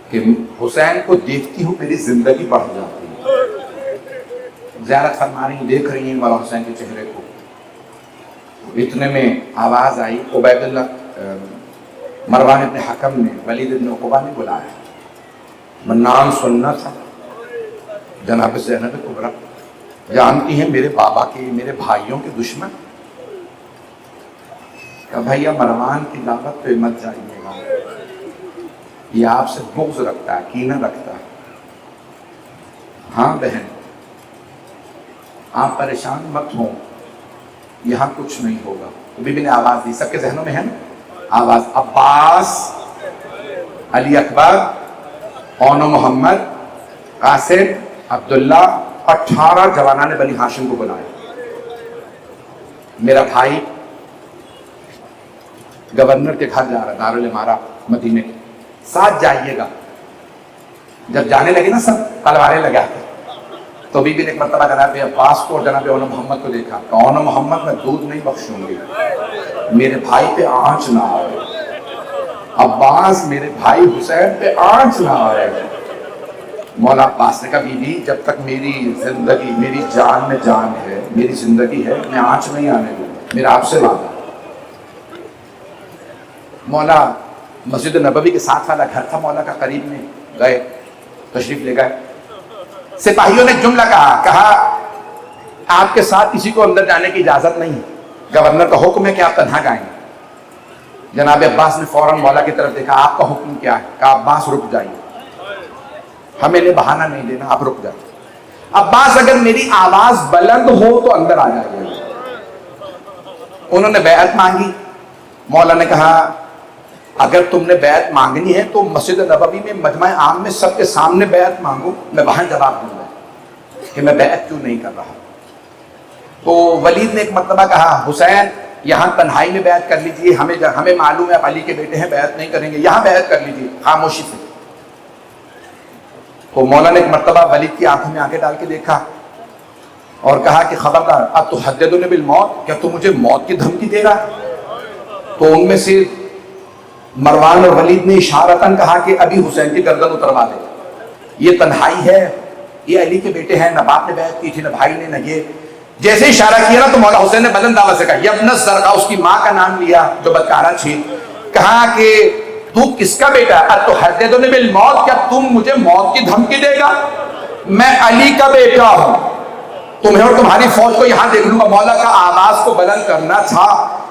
کہ حسین کو دیکھتی ہوں میری زندگی بڑھ جاتی ہے۔ زیارت فرما رہی ہیں، دیکھ رہی ہیں مولا حسین کے چہرے کو، اتنے میں آواز آئی، عبید اللہ مروان ابن حکم نے، ولید ابن عقبہ نے بلایا۔ میں نام سننا تھا، جناب زینب کبریٰ جانتی ہیں میرے بابا کے، میرے بھائیوں کے دشمن، کہ بھائیہ مروان کی دعوت پہ مت جائیے گا، یہ آپ سے بغض رکھتا ہے، کینہ رکھتا ہے۔ ہاں بہن آپ پریشان مت ہوں، یہاں کچھ نہیں ہوگا۔ بی بی نے آواز دی، سب کے ذہنوں میں ہے نا آواز، عباس، علی اکبر، اون و محمد، قاسم، عبداللہ، 18 جوانان بنی ہاشم کو بلایا۔ میرا بھائی گورنر کے گھر جا رہا ہے، دارالامارہ مدینے کے، ساتھ جائیے گا۔ جب جانے لگے نا سب تلواریں لگا کے، تو بی بی نے ایک مرتبہ جناب عباس کو اور جناب اون محمد کو دیکھا، کہ اون محمد میں دودھ نہیں بخشوں گی، میرے بھائی پہ آنچ نہ آئے، عباس میرے بھائی حسین پہ آنچ نہ آئے۔ مولا عباس نے کہا بی بی جب تک میری زندگی، میری جان میں جان ہے، میری زندگی ہے، میں آنچ نہیں آنے دوں، میرا آپ سے وعدہ۔ مولا مسجد نبوی کے ساتھ والا گھر تھا مولا کا، قریب میں گئے، تشریف لے گئے۔ سپاہیوں نے ایک جملہ کہا آپ کے ساتھ کسی کو اندر جانے کی اجازت نہیں، گورنر کا حکم ہے کہ آپ تنہا جائیں۔ جناب عباس نے فوراً مولا کی طرف دیکھا، آپ کا حکم کیا ہے؟ کہا عباس رک جائیے، ہمیں نے بہانہ نہیں دینا، آپ رک جائیں۔ عباس اگر میری آواز بلند ہو تو اندر آ جائیے۔ انہوں نے بیعت مانگی، مولا نے کہا اگر تم نے بیعت مانگنی ہے تو مسجد نبوی میں مجمع عام میں سب کے سامنے بیعت مانگو، میں وہاں جواب دوں گا کہ میں بیعت کیوں نہیں کر رہا۔ تو ولید نے ایک مرتبہ کہا حسین یہاں تنہائی میں بیعت کر لیجیے، ہمیں معلوم ہے آپ علی کے بیٹے ہیں، بیعت نہیں کریں گے، یہاں بیعت کر لیجیے خاموشی سے۔ تو مولا نے ایک مرتبہ ولید کی آنکھوں میں آنکھیں ڈال کے دیکھا اور کہا کہ خبردار اتحدثنی بالموت، کیا تو مجھے موت کی دھمکی دے رہا ہے؟ تو ان میں سے مروان اور ولید نے اشارتاً کہا کہ ابھی حسین کی گردن اتروا دے، یہ تنہائی ہے، یہ علی کے بیٹے ہیں، نہ باپ نے بیعت کی تھی نہ بھائی نے، نہ یہ۔ جیسے اشارہ کیا نا تو مولا حسین نے بلند آواز سے کہا یبن الزرقاء، اس کی ماں کا نام لیا جو بدکارہ تھی، کہا کہ تو کس کا بیٹا ہے؟ اتحدثنی بالموت، کیا تم مجھے موت کی دھمکی دے گا؟ میں علی کا بیٹا ہوں، تمہیں اور تمہاری فوج کو یہاں دیکھ لوں گا۔ مولا کا آواز کو بلند کرنا تھا۔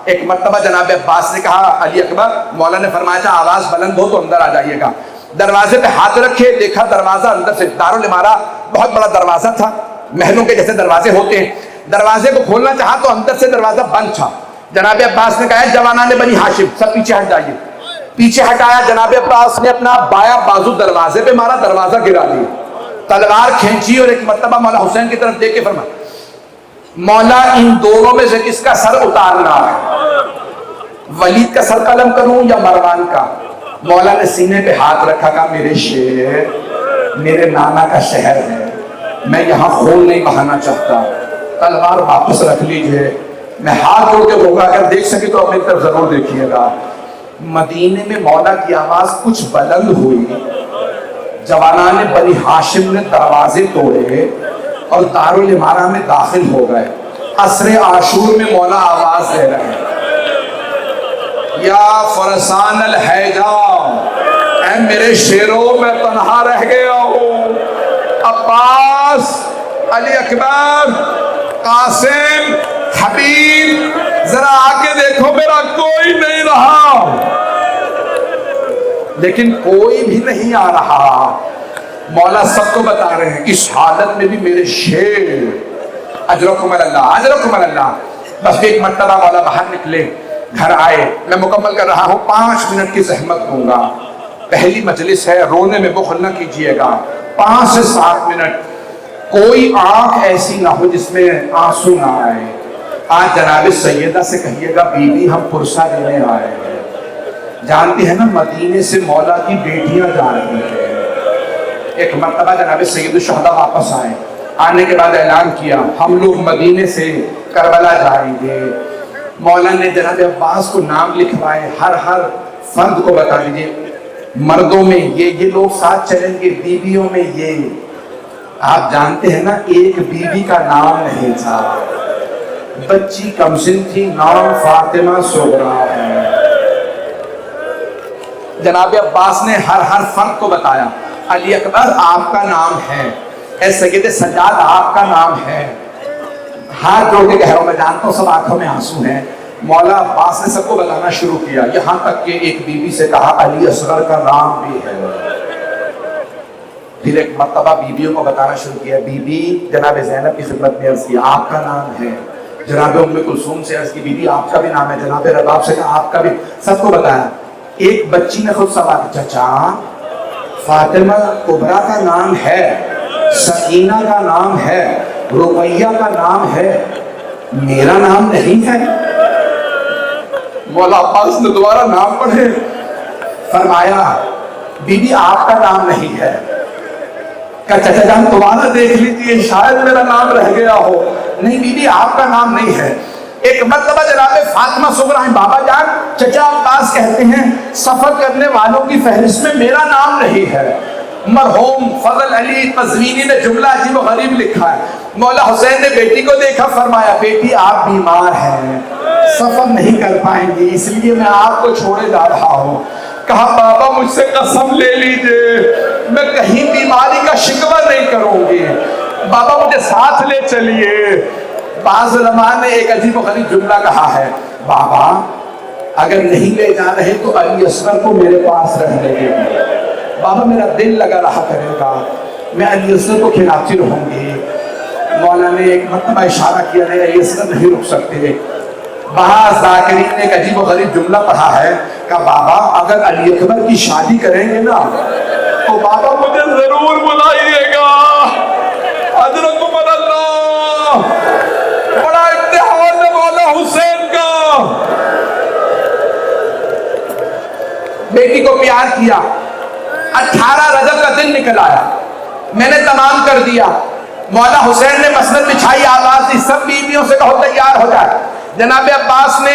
ایک مرتبہ جناب عباس نے کہا علی اکبر، مولا نے فرمایا تھا آواز بلند ہو تو اندر آ جائیے گا۔ دروازے پہ ہاتھ رکھے، دیکھا دروازہ اندر سے، دارالامارہ بہت بڑا دروازہ تھا، محلوں کے جیسے دروازے ہوتے ہیں، دروازے کو کھولنا چاہا تو اندر سے دروازہ بند تھا۔ جناب عباس نے کہا جوانان بنی ہاشم سب پیچھے ہٹ جائیے۔ پیچھے ہٹایا، جناب عباس نے اپنا بایاں بازو دروازے پہ مارا، دروازہ گرا دیا، تلوار کھینچی اور ایک مرتبہ مولا حسین کی طرف دیکھ کے فرمایا مولا ان دونوں میں سے کس کا سر اتارنا ہے؟ ولید کا سر قلم کروں یا مروان کا؟ مولا نے سینے پہ ہاتھ رکھا، کہا میرے شیر، میرے نانا کا شہر ہے، میں یہاں خون نہیں بہانا چاہتا، تلوار واپس رکھ لیجئے۔ میں ہاتھ جوڑ کے کہوں گا اگر دیکھ سکے تو اپنی طرف ضرور دیکھیے گا۔ مدینے میں مولا کی آواز کچھ بلند ہوئی، جوانان بنی ہاشم نے دروازے توڑے اور دارالامارہ میں داخل ہو گئے۔ عصر عاشور میں مولا آواز دے رہے ہیں یا فرسان الحیجا، اے میرے شیروں میں تنہا رہ گیا ہوں، عباس، علی اکبر، قاسم، حبیب، ذرا آگے دیکھو میرا کوئی نہیں رہا۔ لیکن کوئی بھی نہیں آ رہا۔ مولا سب کو بتا رہے ہیں اس حالت میں بھی میرے شیر، اجرکم اللہ، اجرکم اللہ۔ بس ایک مرتبہ مولا باہر نکلے، گھر آئے، میں مکمل کر رہا ہوں، 5 منٹ کی زحمت دوں گا، پہلی مجلس ہے، رونے میں بخل نہ کیجئے گا، 5 سے 7 منٹ، کوئی آنکھ ایسی نہ ہو جس میں آنسو نہ آئے۔ آج جناب سیدہ سے کہیے گا بیوی ہم پرسہ لینے آئے ہیں، جانتی ہے نا مدینے سے مولا کی بیٹیاں جا رہی ہیں۔ ایک مرتبہ جناب سید الشہداء واپس آئے، آنے کے بعد اعلان کیا ہم لوگ مدینے سے کربلا جائیں گے۔ مولا نے جناب عباس کو نام لکھوائے، ہر فرد کو بتا دیجئے، مردوں میں یہ لوگ ساتھ چلیں گے، بیویوں میں یہ۔ آپ جانتے ہیں نا ایک بیوی کا نام نہیں تھا، بچی کمسن تھی، نام فاطمہ صغریٰ ہے۔ جناب عباس نے ہر فرد کو بتایا، علی اکبر آپ کا نام ہے، اے سید سجاد آپ کا نام ہے۔ ہاتھ جوڑ کے کہہ رہا ہوں، میں جانتا ہوں سب آنکھوں میں آنسو ہیں۔ مولا عباس نے سب کو بتانا شروع کیا، یہاں تک کہ ایک بیوی سے کہا علی اصغر کا نام بھی ہے۔ پھر ایک مرتبہ بیویوں کو بتانا شروع کیا، بی بی جناب زینب کی خدمت میں عرض کیا آپ کا نام ہے، جناب ام کلثوم سے عرض کی بی بی آپ کا بھی نام ہے، جناب رباب سے کہا آپ کا بھی، سب کو بتایا۔ ایک بچی نے خود سوال کیا، چچا فاطمہ کبریٰ کا نام ہے، سکینہ کا نام ہے، رقیہ کا نام ہے، میرا نام نہیں ہے؟ مولا عباس نے دوبارہ نام پڑھے، فرمایا بی بی آپ کا نام نہیں ہے۔ کہا چچا جان دوبارہ دیکھ لیجیے شاید میرا نام رہ گیا ہو۔ نہیں بی بی آپ کا نام نہیں ہے۔ ایک مرتبہ جناب فاطمہ صغریٰ ہیں، بابا جان چچا عباس کہتے ہیں سفر کرنے والوں کی فہرست میں میرا نام نہیں ہے۔ مرحوم فضل علی قزوینی نے جملہ عجیب و غریب لکھا ہے، مولا حسین نے بیٹی کو دیکھا، فرمایا بیٹی آپ بیمار ہیں، سفر نہیں کر پائیں گی، اس لیے میں آپ کو چھوڑے جا رہا ہوں۔ کہا بابا مجھ سے قسم لے لیجئے میں کہیں بیماری کا شکوہ نہیں کروں گی، بابا مجھے ساتھ لے چلیے۔ بعض علماء نے ایک عجیب و غریب جملہ کہا ہے، بابا اگر نہیں لے جا رہے تو علی اصغر کو میرے پاس رہنے دے گی، بابا میرا دل لگا رہا کرے گا، میں علی اصغر کو کھلاتی رہوں گی۔ مولا نے ایک مرتبہ اشارہ کیا ہے علی اصغر نہیں رک سکتے۔ بعض ذاکرین نے ایک عجیب و غریب جملہ پڑھا ہے کہ بابا اگر علی اکبر کی شادی کریں گے نا تو بابا مجھے ضرور بلائیے گا، حضرت اللہ۔ بڑا امتحان ہے مولا حسین کا۔ بیٹی کو پیار کیا، 18 رجب کا دن نکل آیا، میں نے تمام کر دیا۔ مولا حسین نے مسند بچھائی، آواز دی سب بیویوں سے کہو تیار ہو جائے۔ جناب عباس نے